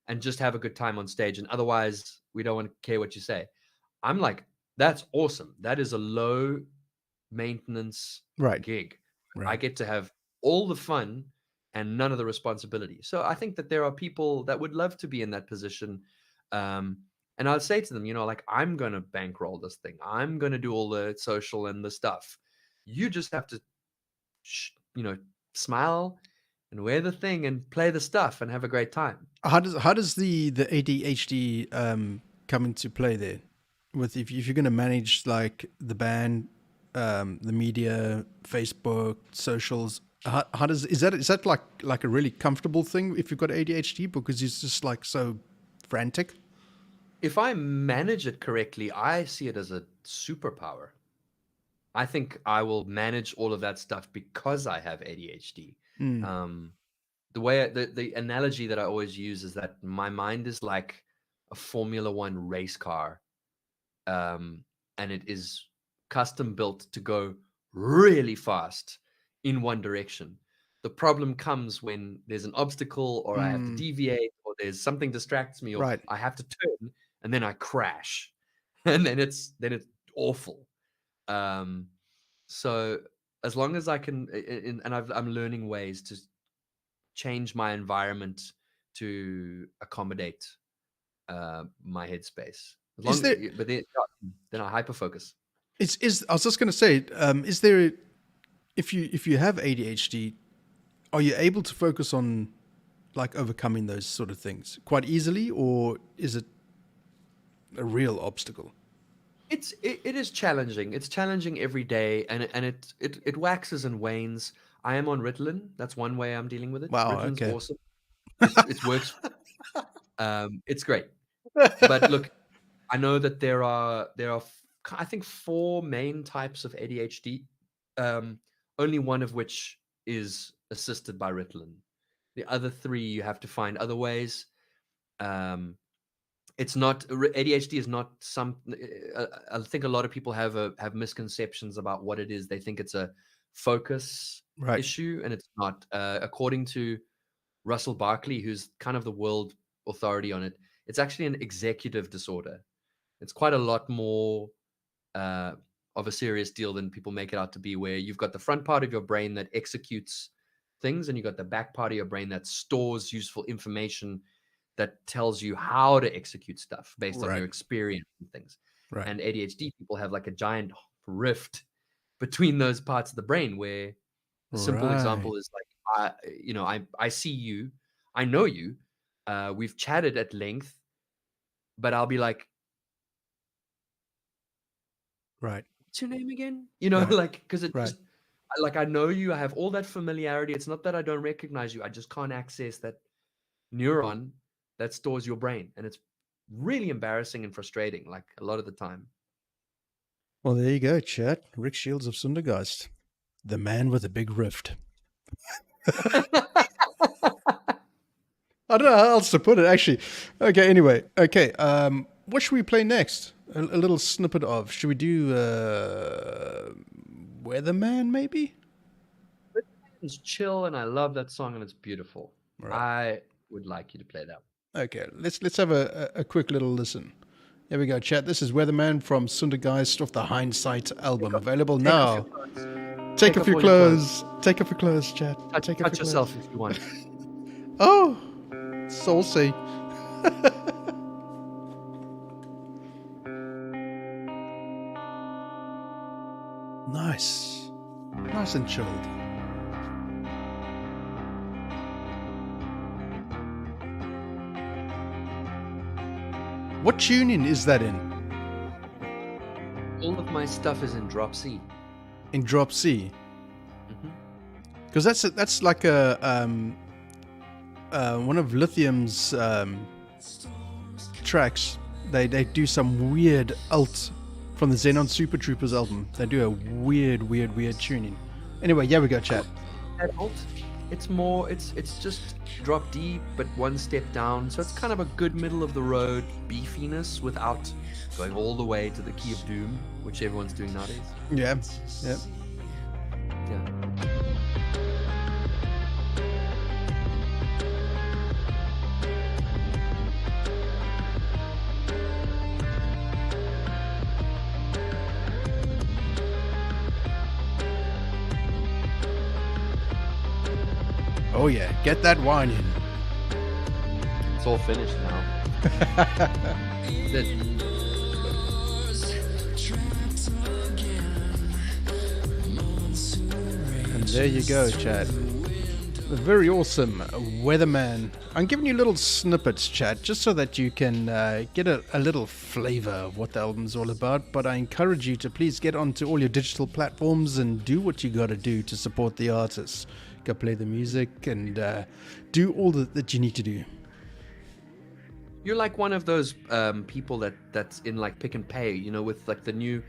and just have a good time on stage, and otherwise we don't want to care what you say, I'm like, that's awesome. That is a low maintenance gig. I get to have all the fun and none of the responsibility. So I think that there are people that would love to be in that position. And I'll say to them, like, I'm going to bankroll this thing. I'm going to do all the social and the stuff. You just have to, smile and wear the thing and play the stuff and have a great time. How does the ADHD come into play there? With if you're going to manage like the band, the media, Facebook, socials, is that like a really comfortable thing if you've got ADHD, because it's just like so frantic? If I manage it correctly, I see it as a superpower. I think I will manage all of that stuff because I have ADHD. The way the analogy that I always use is that my mind is like a Formula One race car, and it is custom built to go really fast in one direction. The problem comes when there's an obstacle, or I have to deviate, or there's something distracts me, or I have to turn, and then I crash, and then it's awful. So as long as I can, and I'm learning ways to change my environment to accommodate my headspace. But then I hyper focus. I was just going to say, is there, if you have ADHD, are you able to focus on like overcoming those sort of things quite easily, or is it a real obstacle? It is challenging. It's challenging every day, and it waxes and wanes. I am on Ritalin. That's one way I'm dealing with it. Wow, Ritalin's okay. Awesome. It works. It's great. But look, I know that there are I think 4 main types of ADHD. Only one of which is assisted by Ritalin. The other 3, you have to find other ways. It's not ADHD is not some. I think a lot of people have misconceptions about what it is. They think it's a focus issue, and it's not. According to Russell Barkley, who's kind of the world authority on it, it's actually an executive disorder. It's quite a lot more of a serious deal than people make it out to be, where you've got the front part of your brain that executes things, and you've got the back part of your brain that stores useful information that tells you how to execute stuff based on your experience and things. And ADHD people have like a giant rift between those parts of the brain, where a simple example is like, I see you, I know you, we've chatted at length, but I'll be like, what's your name again? Like, because it just, like, I know you, I have all that familiarity. It's not that I don't recognize you, I just can't access that neuron that stores your brain, and it's really embarrassing and frustrating, like a lot of the time. Well, there you go, chat. Ric Shields of Sundergeist, the man with a big rift. I don't know how else to put it, actually. Okay, anyway. Okay, what should we play next? A little snippet of. Should we do Weatherman, maybe? It's chill, and I love that song, and it's beautiful. I would like you to play that. Okay, let's have a quick little listen. Here we go, chat. This is Weatherman from Sundergeist off the Hindsight album. Available now. Take off your clothes. Take off your clothes, chat. Touch yourself if you want. Oh, saucy. Nice. Nice and chilled. What tuning is that in? All of my stuff is in drop C. In drop C? Because that's like a one of Lithium's tracks. They do some weird alt from the Xenon Super Troopers album. They do a weird tuning. Anyway, yeah, we go, chat. That alt, it's more, it's just drop D, but one step down. So it's kind of a good middle of the road beefiness without going all the way to the key of doom, which everyone's doing nowadays. Yeah. Oh yeah, get that wine in. It's all finished now. And there you go, chat. The very awesome Weatherman. I'm giving you little snippets, chat, just so that you can get a little flavor of what the album's all about. But I encourage you to please get onto all your digital platforms and do what you got to do to support the artists. Go play the music and do all that you need to do. You're like one of those people that's in like Pick and Pay, you know, with like the new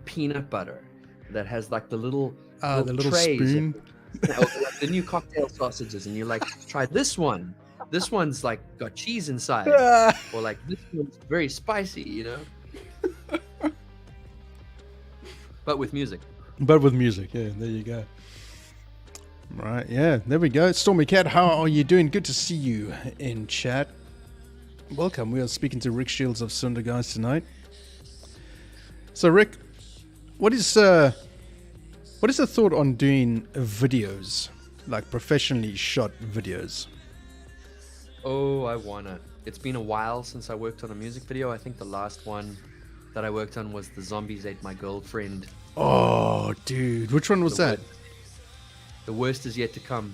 peanut butter that has like the little trays, spoon, like the new cocktail sausages, and you're like, try this one. This one's like got cheese inside, or like this one's very spicy, you know. But with music. Yeah. There you go. Right, yeah, there we go. Stormy Cat, how are you doing? Good to see you in chat. Welcome. We are speaking to Ric Shields of Sundergeist tonight. So, Rick, what is the thought on doing videos, like professionally shot videos? Oh, I wanna. It's been a while since I worked on a music video. I think the last one that I worked on was The Zombies Ate My Girlfriend. Oh, dude, which one was that? The worst is yet to come.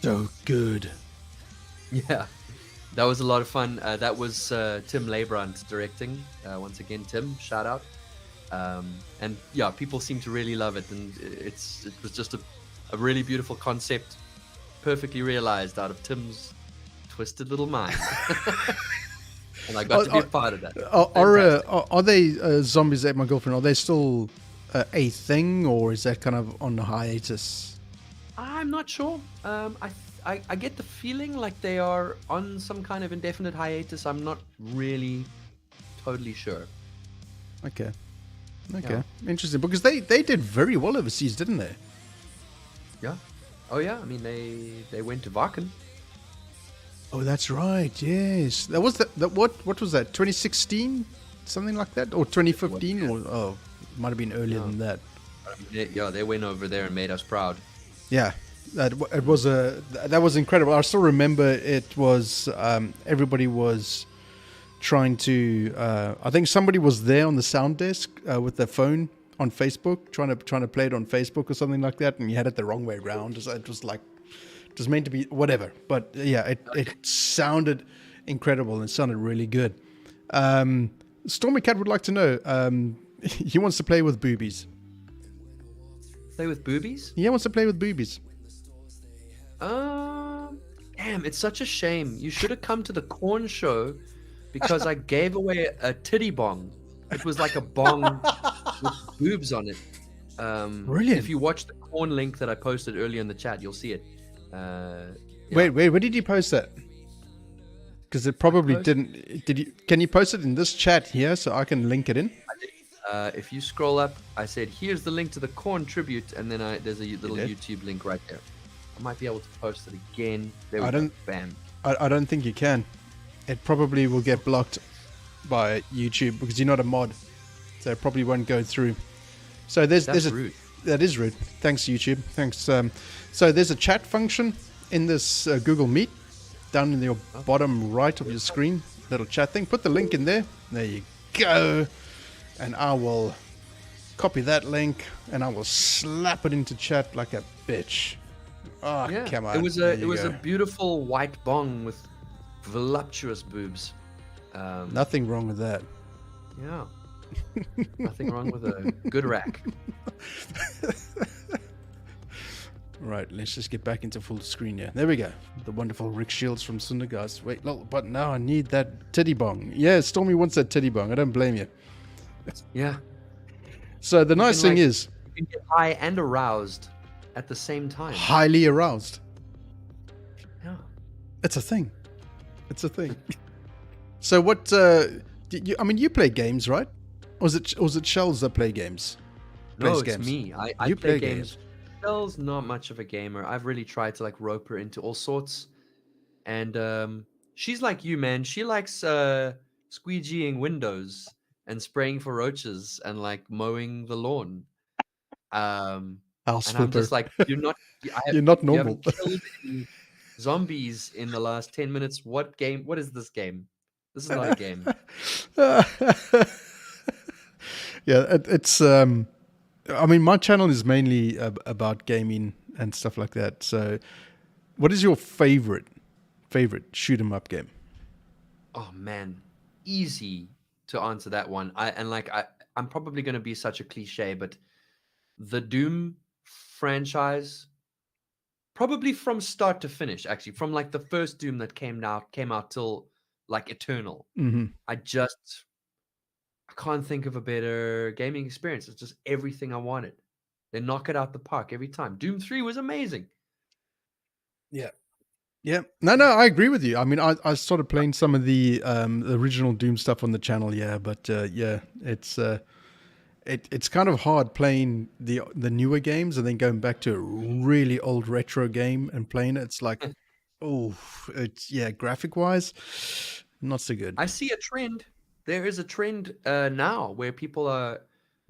So good. Yeah, that was a lot of fun. That was Tim Leibrandt directing. Once again, Tim, shout out. And yeah, people seem to really love it, and it was just a really beautiful concept, perfectly realized out of Tim's twisted little mind. And I got to be a part of that. Are they Zombies Ate My Girlfriend? Are they still a thing, or is that kind of on hiatus? I'm not sure. I get the feeling like they are on some kind of indefinite hiatus. I'm not really totally sure. Okay. Yeah. Interesting. Because they did very well overseas, didn't they? Yeah. Oh yeah. I mean, they went to Wacken. Oh, that's right. Yes. That was what was that? 2016, something like that, or 2015, or it might have been earlier than that. They went over there and made us proud. Yeah. That was incredible. I still remember it was everybody was trying to. I think somebody was there on the sound desk with their phone on Facebook, trying to play it on Facebook or something like that, and you had it the wrong way around. So it was like it was meant to be whatever. But yeah, it sounded incredible and sounded really good. Stormy Cat would like to know. He wants to play with boobies. Play with boobies? He wants to play with boobies. Damn, it's such a shame. You should have come to the corn show because I gave away a titty bong. It was like a bong with boobs on it. Brilliant. If you watch the corn link that I posted earlier in the chat, you'll see it. Yeah. Wait, where did you post that? Because it probably didn't. Did you? Can you post it in this chat here so I can link it in? If you scroll up, I said, here's the link to the corn tribute, and then there's a little YouTube link right there. I might be able to post it again. There we go. Bam. I don't think you can. It probably will get blocked by YouTube because you're not a mod, so it probably won't go through. So that's rude. That is rude. Thanks, YouTube. Thanks. So there's a chat function in this Google Meet down in your bottom right of your screen. Little chat thing. Put the link in there. There you go. And I will copy that link and I will slap it into chat like a bitch. Oh, yeah. Come on. It was a beautiful white bong with voluptuous boobs. Nothing wrong with that. Yeah. Nothing wrong with a good rack. Right, let's just get back into full screen here. There we go. The wonderful Ric Shields from Sundergeist. Wait, no, but now I need that titty bong. Yeah, Stormy wants that titty bong. I don't blame you. Yeah. So the nice thing is, you can get high and aroused at the same time. Highly aroused. Yeah. It's a thing. It's a thing. So what? You play games, right? Or was it Shells that play games? No, it's me. I play games. Shells not much of a gamer. I've really tried to rope her into all sorts, and she's like you, man. She likes squeegeeing windows and spraying for roaches and mowing the lawn. And I'm just like, you're not normal. You haven't killed any zombies in the last 10 minutes. What is this game? This is not a game. Yeah, it's my channel is mainly about gaming and stuff like that. So what is your favorite shoot 'em up game? Oh man, easy to answer that one. I'm probably going to be such a cliche, but the Doom franchise, probably from start to finish, actually, from the first Doom that came out till Eternal. Mm-hmm. I can't think of a better gaming experience. It's just everything I wanted. They knock it out the park every time. Doom 3 was amazing. Yeah. Yeah. No, I agree with you. I mean, I started playing some of the original Doom stuff on the channel, but it's kind of hard playing the newer games and then going back to a really old retro game and playing it. It's like, graphic wise, not so good. I see a trend. There is a trend now where people are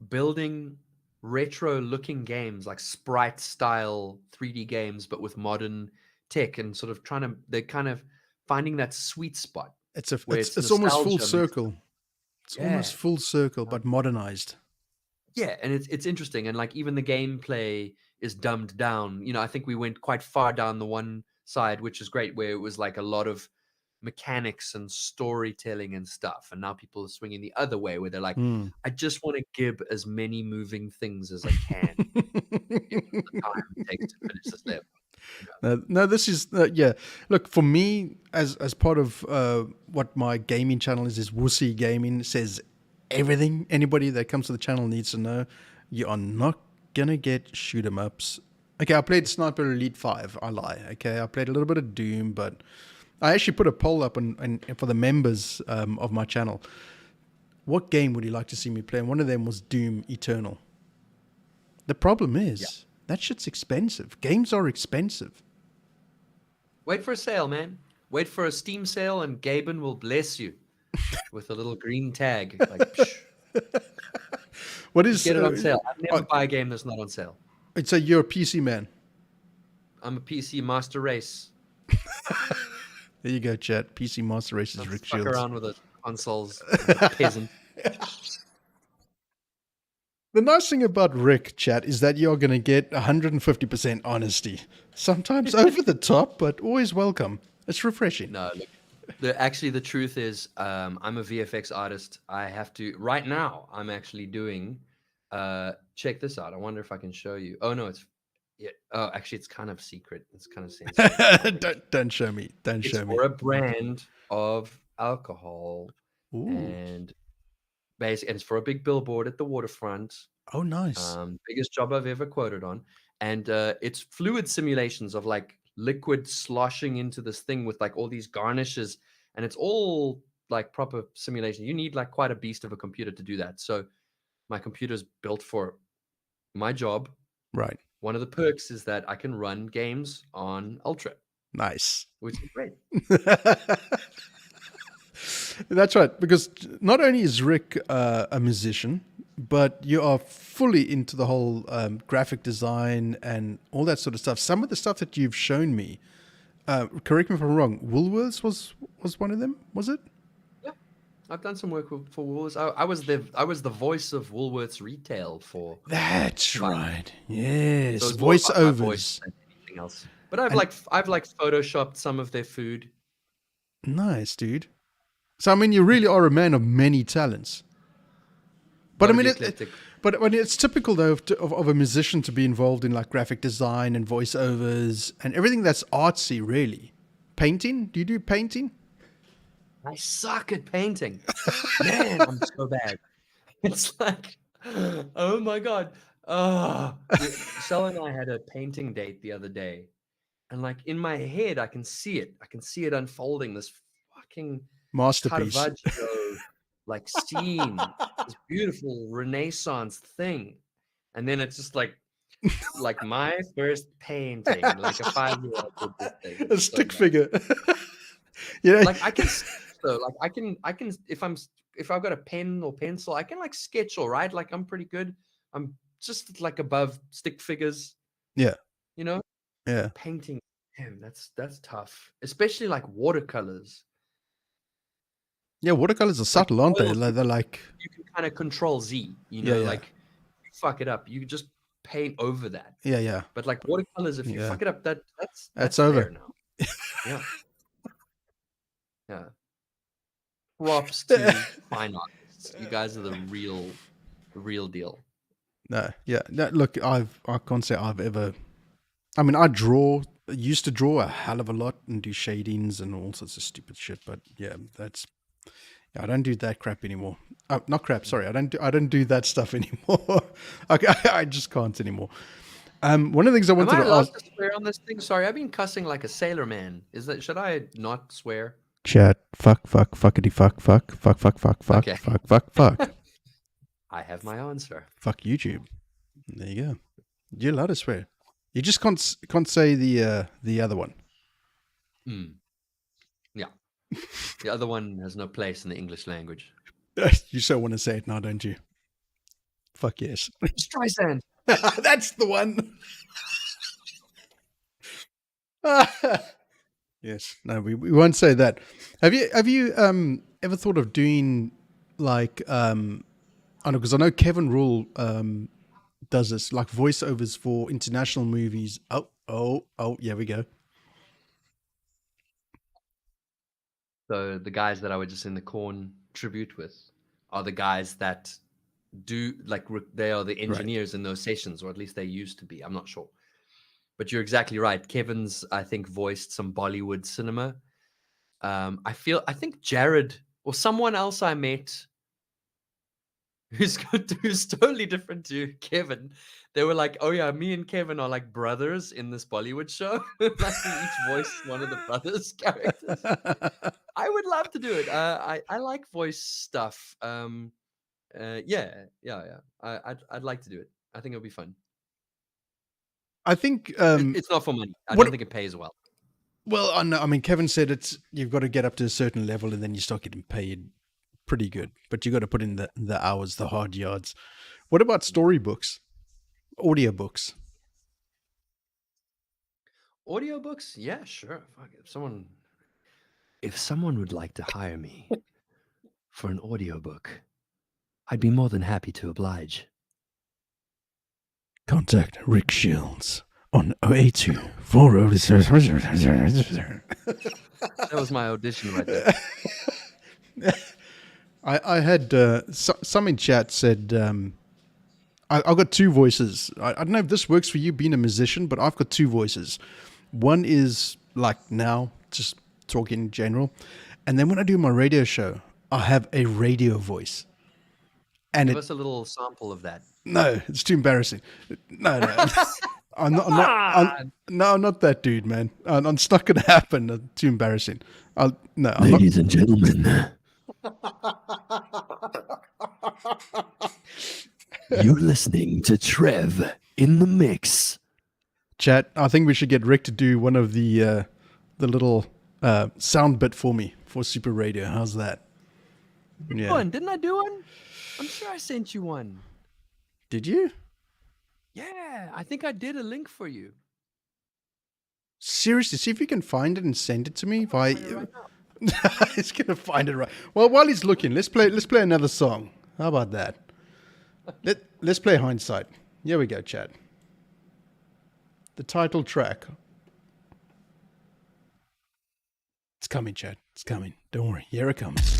building retro-looking games, like sprite-style 3D games, but with modern tech, and sort of they're kind of finding that sweet spot. It's almost full circle. It's almost full circle, but modernized. Yeah, and it's interesting, and even the gameplay is dumbed down. I think we went quite far down the one side, which is great, where it was a lot of mechanics and storytelling and stuff, and now people are swinging the other way, where they're like, I just want to gib as many moving things as I can. The time it takes to finish this level. No, this is Look, for me, as part of what my gaming channel is Wussy Gaming. Says everything anybody that comes to the channel needs to know. You are not gonna get shoot 'em ups Okay, I played Sniper Elite 5. I lie. Okay, I played a little bit of Doom, but I actually put a poll up for the members of my channel. What game would you like to see me play? And one of them was Doom Eternal. The problem is, that shit's expensive. Games are expensive. Wait for a sale, man. Wait for a Steam sale, and Gaben will bless you with a little green tag. Like, What is get it on sale. I'd never buy a game that's not on sale. So you're a PC man. I'm a PC master race. There you go, chat. PC Master Race is Ric Fuck Shields. around with the consoles, peasant. The nice thing about Rick, chat, is that you're going to get 150% honesty. Sometimes over the top, but always welcome. It's refreshing. No, look. The truth is, I'm a VFX artist. I have to right now. I'm actually doing. Check this out. I wonder if I can show you. Oh no, it's actually it's kind of secret. It's kind of sensitive. don't show me. Don't show me. It's for a brand of alcohol, Ooh. and basically, it's for a big billboard at the waterfront. Oh, nice. Biggest job I've ever quoted on, and it's fluid simulations of like liquid sloshing into this thing with like all these garnishes, and it's all like proper simulation. You need like quite a beast of a computer to do that. So my computer's built for my job. Right. One of the perks is that I can run games on Ultra. Nice. Which is great. That's right. Because not only is Rick a musician, but you are fully into the whole graphic design and all that sort of stuff. Some of the stuff that you've shown me, correct me if I'm wrong, Woolworths was one of them, was it? Yeah. I've done some work for Woolworths. I was the voice of Woolworths retail for. That's right. Yes, so voiceovers. Voice and anything else. But I've photoshopped some of their food. Nice, dude. So I mean, you really are a man of many talents. But I mean, it's typical though of a musician to be involved in like graphic design and voiceovers and everything that's artsy. Really, painting? Do you do painting? I suck at painting. Man, I'm so bad. It's like, oh my God. Shell and I had a painting date the other day. And like in my head, I can see it. I can see it unfolding, this fucking masterpiece. Caravaggio, like scene, this beautiful Renaissance thing. And then it's just like my first painting, like a 5-year-old did this thing. A stick figure. Yeah. Like I can. So like I can if I've got a pen or pencil, I can like sketch all right. Like I'm pretty good. I'm just like above stick figures. Yeah. You know? Yeah. Painting, damn, that's tough. Especially like watercolors. Yeah, watercolors are subtle, aren't they? They're like you can kind of control Z, you know, like you fuck it up. You just paint over that. Yeah, yeah. But like watercolors, if you fuck it up, that's over now. Yeah. Yeah. Props to fine artists. You guys are the real deal. No, yeah. No, look, I can't say I've ever. I mean, I used to draw a hell of a lot and do shadings and all sorts of stupid shit. But yeah, I don't do that crap anymore. Not crap. Sorry, I don't do that stuff anymore. I just can't anymore. One of the things I wanted to ask. To swear on this thing? Sorry, I've been cussing like a sailor man. Should I not swear? Chat, fuckity fuck. Okay. Fuck. I have my answer. Fuck YouTube. There you go. You're allowed to swear. You just can't say the other one. Yeah. The other one has no place in the English language. You so want to say it now, don't you? Fuck yes. Streisand. That's the one. Yes. No, we won't say that. Have you ever thought of doing like I know, because I know Kevin Rule does this, like voiceovers for international movies. Oh, here we go. So the guys that I was just in the Corn tribute with are the guys that do like they are the engineers in those sessions, or at least they used to be. I'm not sure. But you're exactly right. Kevin's, I think, voiced some Bollywood cinema. I think Jared or someone else I met who's totally different to Kevin. They were like, "Oh yeah, me and Kevin are like brothers in this Bollywood show. Like we each voice one of the brothers' characters." I would love to do it. I like voice stuff. Yeah. I'd like to do it. I think it'll be fun. I think It's not for money. I don't think it pays well. Well, I know. I mean, Kevin said you've got to get up to a certain level and then you start getting paid pretty good. But you got to put in the hours, the hard yards. What about storybooks, audiobooks? Audiobooks? Yeah, sure. Fuck it. If someone would like to hire me for an audiobook, I'd be more than happy to oblige. Contact Ric Shields on 082 40. That was my audition right there. I had some in chat said I've got two voices. I don't know if this works for you being a musician, but I've got two voices. One is like now, just talking in general. And then when I do my radio show, I have a radio voice. And Give us a little sample of that. No, it's too embarrassing. No. I'm not that dude, man. I'm not going to happen. It's too embarrassing. Ladies and gentlemen. You're listening to Trev in the mix. Chat, I think we should get Rick to do one of the little sound bit for me for Super Radio. How's that? Yeah. Didn't I do one? I'm sure I sent you one. Did you? Yeah, I think I did a link for you. Seriously, see if you can find it and send it to me. He's gonna find it right. Well, while he's looking, let's play another song. How about that? Let's play Hindsight. Here we go, Chad. The title track. It's coming, Chad. It's coming. Don't worry. Here it comes.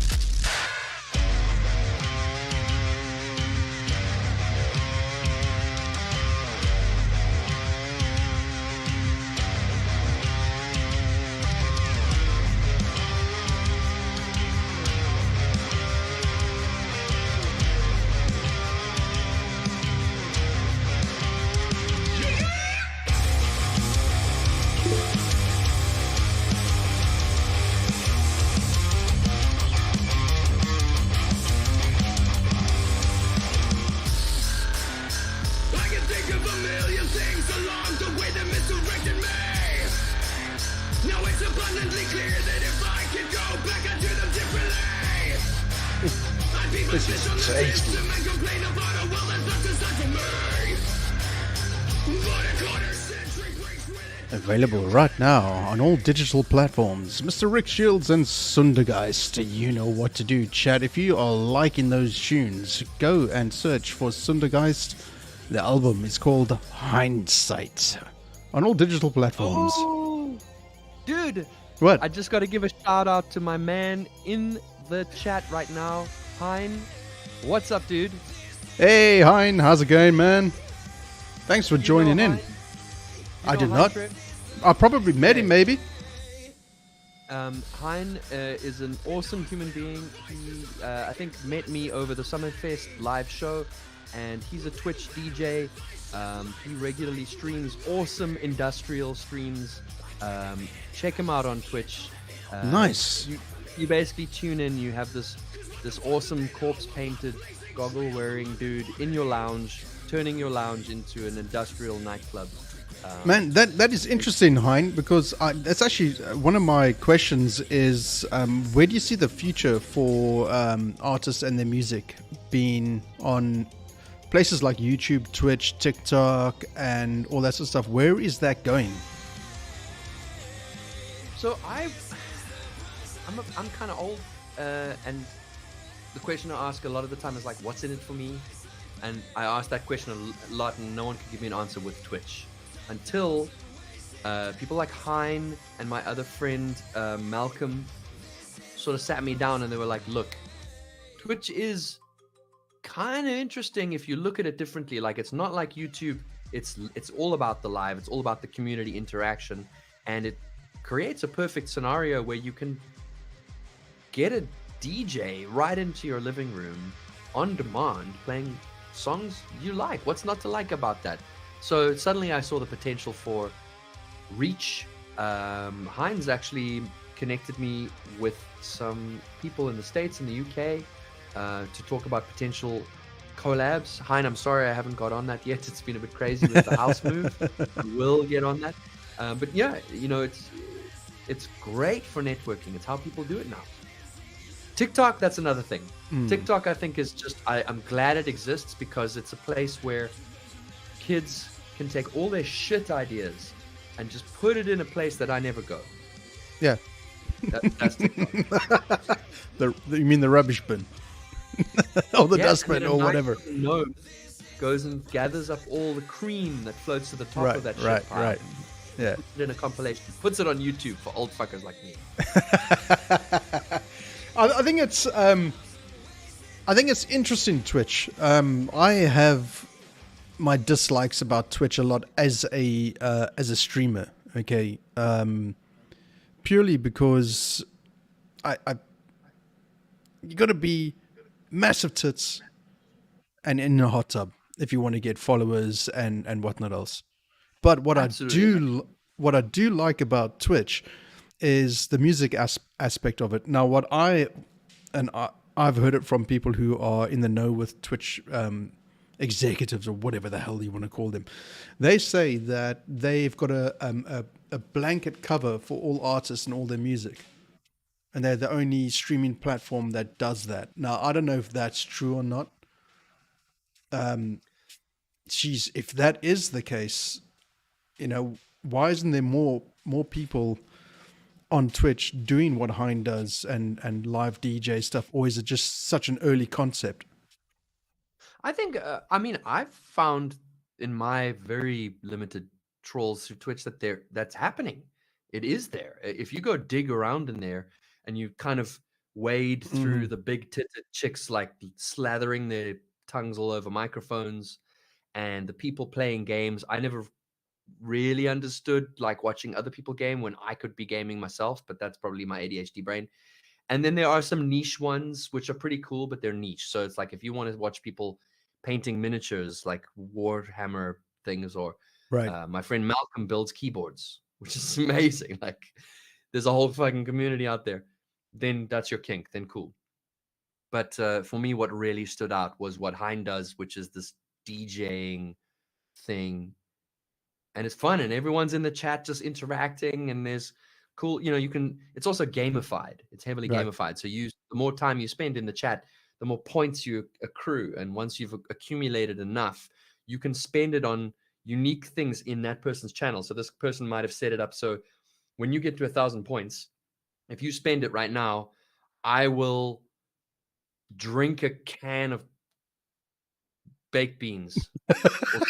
Available right now on all digital platforms. Mr. Ric Shields and Sundergeist. You know what to do, chat. If you are liking those tunes, go and search for Sundergeist. The album is called Hindsight on all digital platforms. Oh, dude. What? I just got to give a shout out to my man in the chat right now, Hein. What's up, dude? Hey, Hein. How's it going, man? Thanks for joining in. I did not. I probably met him, maybe. Hein is an awesome human being. He, I think, met me over the Summerfest live show, and he's a Twitch DJ. He regularly streams awesome industrial streams. Check him out on Twitch. Nice. You basically tune in. You have this awesome corpse-painted, goggle-wearing dude in your lounge, turning your lounge into an industrial nightclub. Man, that is interesting, Hein, because that's actually one of my questions is where do you see the future for artists and their music being on places like YouTube, Twitch, TikTok, and all that sort of stuff? Where is that going? So I'm kind of old, and the question I ask a lot of the time is like, what's in it for me? And I ask that question a lot, and no one can give me an answer with Twitch. Until people like Hein and my other friend Malcolm sort of sat me down and they were like, look, Twitch is kind of interesting if you look at it differently. Like, it's not like YouTube. It's all about the live. It's all about the community interaction. And it creates a perfect scenario where you can get a DJ right into your living room on demand playing songs you like. What's not to like about that? So suddenly I saw the potential for reach. Heinz actually connected me with some people in the States, in the UK, to talk about potential collabs. Hein, I'm sorry I haven't got on that yet. It's been a bit crazy with the house move. I will get on that. But yeah, you know, it's great for networking. It's how people do it now. TikTok, that's another thing. TikTok, I think, is just, I'm glad it exists because it's a place where kids can take all their shit ideas and just put it in a place that I never go. Yeah. That's TikTok. You mean the rubbish bin? Or the dustbin or whatever. No, goes and gathers up all the cream that floats to the top of that shit pile. Right. Yeah. Puts it in a compilation. Puts it on YouTube for old fuckers like me. I think it's interesting, Twitch. I have my dislikes about Twitch a lot as a streamer. Okay, purely because you got to be massive tits and in a hot tub if you want to get followers and whatnot else. But what I do like about Twitch is the music aspect of it. Now, I've heard it from people who are in the know with Twitch executives or whatever the hell you want to call them. They say that they've got a blanket cover for all artists and all their music, and they're the only streaming platform that does that. Now, I don't know if that's true or not. If that is the case, you know, why isn't there more people on Twitch doing what Hein does and live DJ stuff, or is it just such an early concept? I think, I've found in my very limited trolls through Twitch that's happening. It is there. If you go dig around in there and you kind of wade through the big titted chicks like slathering their tongues all over microphones and the people playing games, I never really understood like watching other people game when I could be gaming myself, but that's probably my ADHD brain. And then there are some niche ones which are pretty cool, but they're niche. So it's like if you want to watch people painting miniatures like Warhammer things, or my friend Malcolm builds keyboards, which is amazing. Like there's a whole fucking community out there. Then that's your kink. Then cool. But for me, what really stood out was what Hein does, which is this DJing thing. And it's fun, and everyone's in the chat just interacting, and there's cool, you know, it's also gamified. It's heavily gamified. So the more time you spend in the chat, the more points you accrue. And once you've accumulated enough, you can spend it on unique things in that person's channel. So this person might have set it up so when you get to 1,000 points, if you spend it right now, I will drink a can of baked beans or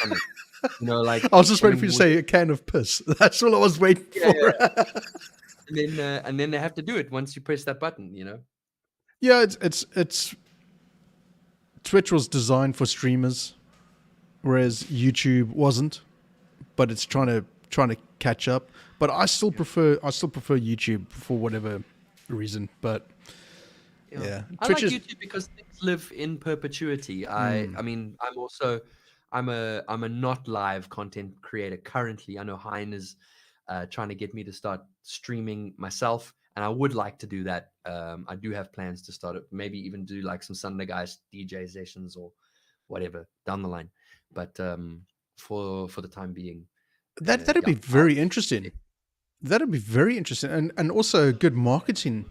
something. You know, like I was just waiting for you to say a can of piss. That's all I was waiting for. Yeah. And then they have to do it once you press that button, you know? Yeah, it's Twitch was designed for streamers, whereas YouTube wasn't. But it's trying to catch up. But I still prefer YouTube for whatever reason. But yeah. I like YouTube because things live in perpetuity. I mean, I'm a not live content creator currently. I know Hein is trying to get me to start streaming myself, and I would like to do that. I do have plans to start it, maybe even do like some Sundergeist DJ sessions or whatever down the line. But for the time being, that'd be very interesting. That'd be very interesting, and also a good marketing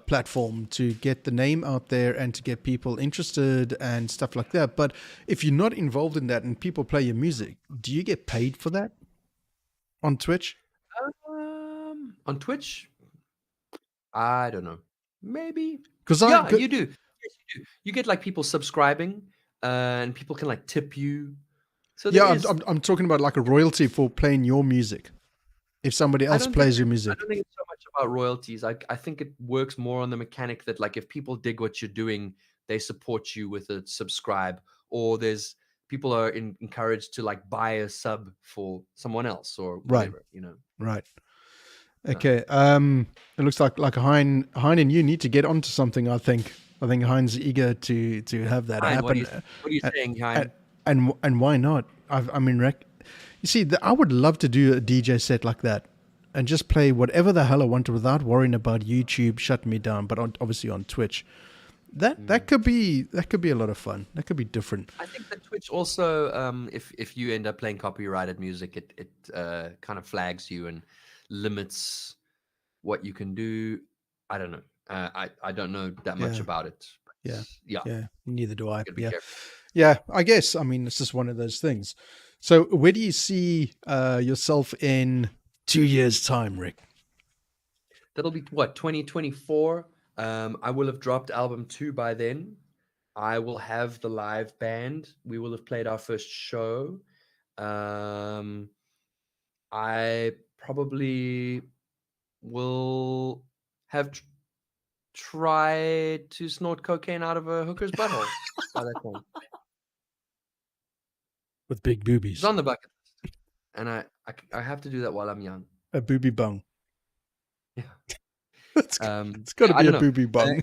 platform to get the name out there and to get people interested and stuff like that. But if you're not involved in that and people play your music, do you get paid for that on Twitch? On Twitch, I don't know. Maybe because you do. Yes, you do. You get like people subscribing, and people can like tip you. So I'm talking about like a royalty for playing your music. If somebody else plays your music, I don't think it's so much about royalties. I think it works more on the mechanic that like if people dig what you're doing, they support you with a subscribe, or there's people are encouraged to like buy a sub for someone else or whatever, you know. Right. Okay. It looks like Hein and you need to get onto something, I think. I think Hein's eager to have that Hein, happen. what are you saying, Hein? And why not? I mean, you see, I would love to do a DJ set like that and just play whatever the hell I wanted without worrying about YouTube shutting me down. But obviously on Twitch, that could be a lot of fun. That could be different. I think that Twitch also, if you end up playing copyrighted music, it kind of flags you and limits what you can do. I don't know. I don't know that much about it. But yeah. Neither do I. Be careful. Yeah. I guess. I mean, it's just one of those things. So, where do you see yourself in 2 years' time, Rick? That'll be what, 2024. I will have dropped album 2 by then. I will have the live band. We will have played our first show. I probably will have tried to snort cocaine out of a hooker's butthole by that time. With big boobies. It's on the bucket list. And I have to do that while I'm young. A booby bung. Yeah. It's got to be a booby bung.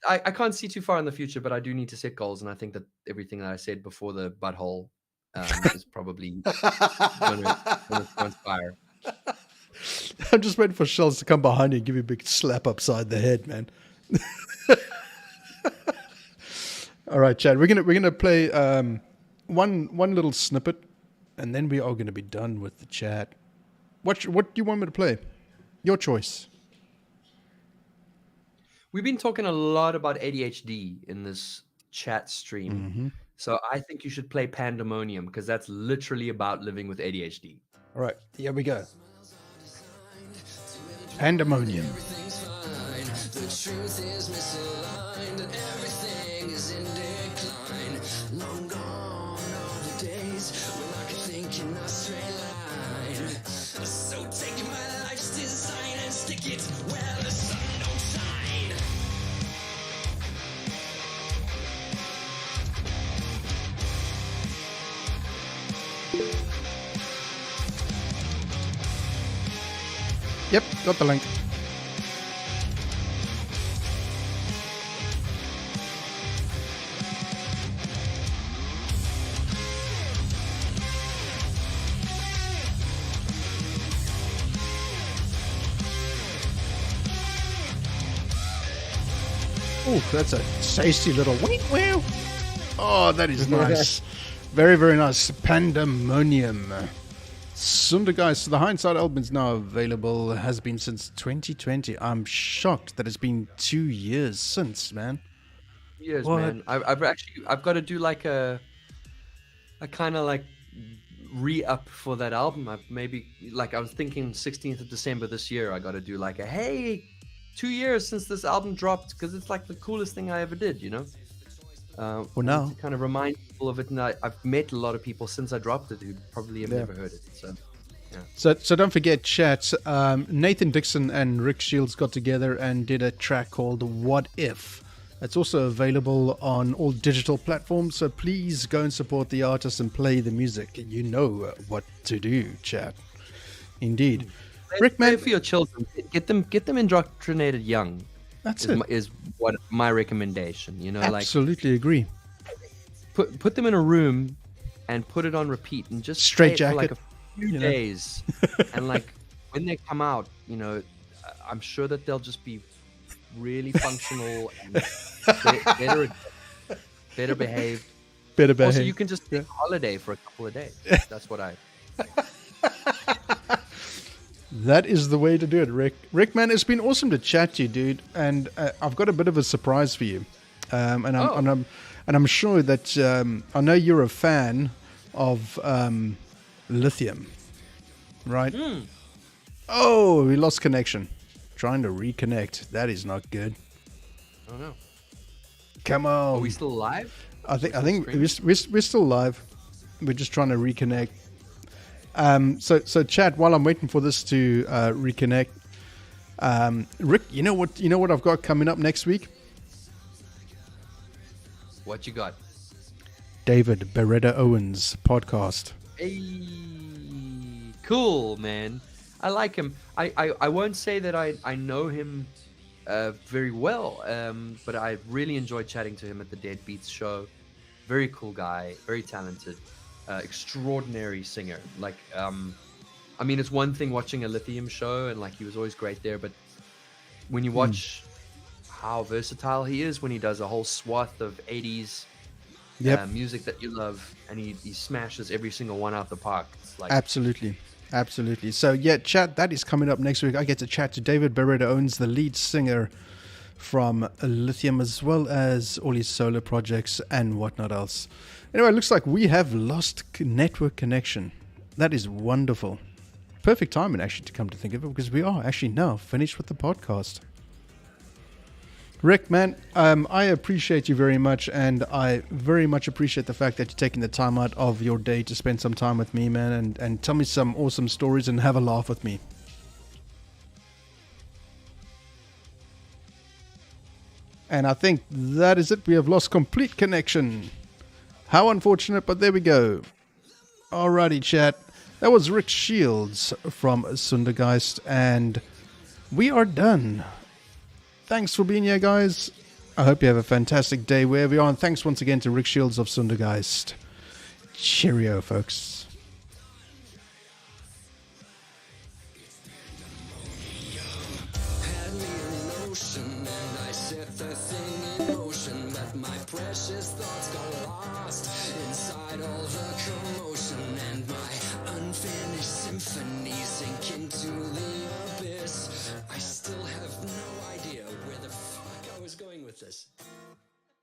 I can't see too far in the future, but I do need to set goals. And I think that everything that I said before the butthole is probably going to transpire. I'm just waiting for Shells to come behind you and give you a big slap upside the head, man. All right, Chad, we're gonna play one little snippet, and then we are gonna be done with the chat. What do you want me to play? Your choice. We've been talking a lot about ADHD in this chat stream. Mm-hmm. So I think you should play Pandemonium, because that's literally about living with ADHD. All right, here we go. Pandemonium. Everything's fine. The truth is misaligned, and everything is in decline. Long gone are the days when I could think in a straight line. So take my life's design and stick it where the sun don't shine. Yep, got the link. Oh, that's a tasty little wow. Oh, that is nice. Very, very nice. Pandemonium. Sundergeist, the Hindsight album is now available, has been since 2020. I'm shocked that it's been 2 years since, man. Years, man. I've got to do like a kind of like re-up for that album. I was thinking 16th of December this year, I got to do like a, hey, 2 years since this album dropped, because it's like the coolest thing I ever did, you know? Well, now to kind of remind people of it, and I've met a lot of people since I dropped it who probably have never heard it. So, yeah. So don't forget, chat. Nathan Dixon and Ric Shields got together and did a track called "What If." It's also available on all digital platforms. So please go and support the artist and play the music. You know what to do, chat. Indeed, Rick, man, for your children, get them indoctrinated young. That's is what my recommendation, you know. Absolutely agree. Put them in a room and put it on repeat and just straight jacket for like a few days. And like when they come out, you know, I'm sure that they'll just be really functional and better behaved. Also, you can just take a holiday for a couple of days. That's what I think. That is the way to do it, Rick. Rick, man, it's been awesome to chat to you, dude. And I've got a bit of a surprise for you. And I'm sure that I know you're a fan of lithium, right? Oh, we lost connection. Trying to reconnect. That is not good. Oh no! Come on. Are we still live? I think we're still live. We're just trying to reconnect. So chat, while I'm waiting for this to reconnect, Rick, you know what I've got coming up next week? What you got? David Beretta Owens podcast. Hey, cool, man. I like him. I won't say that I know him very well. But I really enjoyed chatting to him at the Dead Beats show. Very cool guy, very talented, extraordinary singer. Like, I mean, it's one thing watching a Lithium show, and like he was always great there, but when you watch how versatile he is when he does a whole swath of 80s music that you love, and he smashes every single one out the park. It's like, Absolutely. So yeah, chat, that is coming up next week. I get to chat to David Beretta, owns the lead singer from Lithium, as well as all his solo projects and whatnot else. Anyway, it looks like we have lost network connection. That is wonderful. Perfect timing, actually, to come to think of it, because we are actually now finished with the podcast. Rick, man, I appreciate you very much, and I very much appreciate the fact that you're taking the time out of your day to spend some time with me, man, and tell me some awesome stories and have a laugh with me. And I think that is it. We have lost complete connection. How unfortunate, but there we go. Alrighty, chat. That was Ric Shields from Sundergeist, and we are done. Thanks for being here, guys. I hope you have a fantastic day wherever you are, and thanks once again to Ric Shields of Sundergeist. Cheerio, folks. Had me in motion, and I set the thing in motion. Let my precious thoughts go lost inside all the commotion, and my unfinished symphony sink into the abyss. I still have no idea where the fuck I was going with this.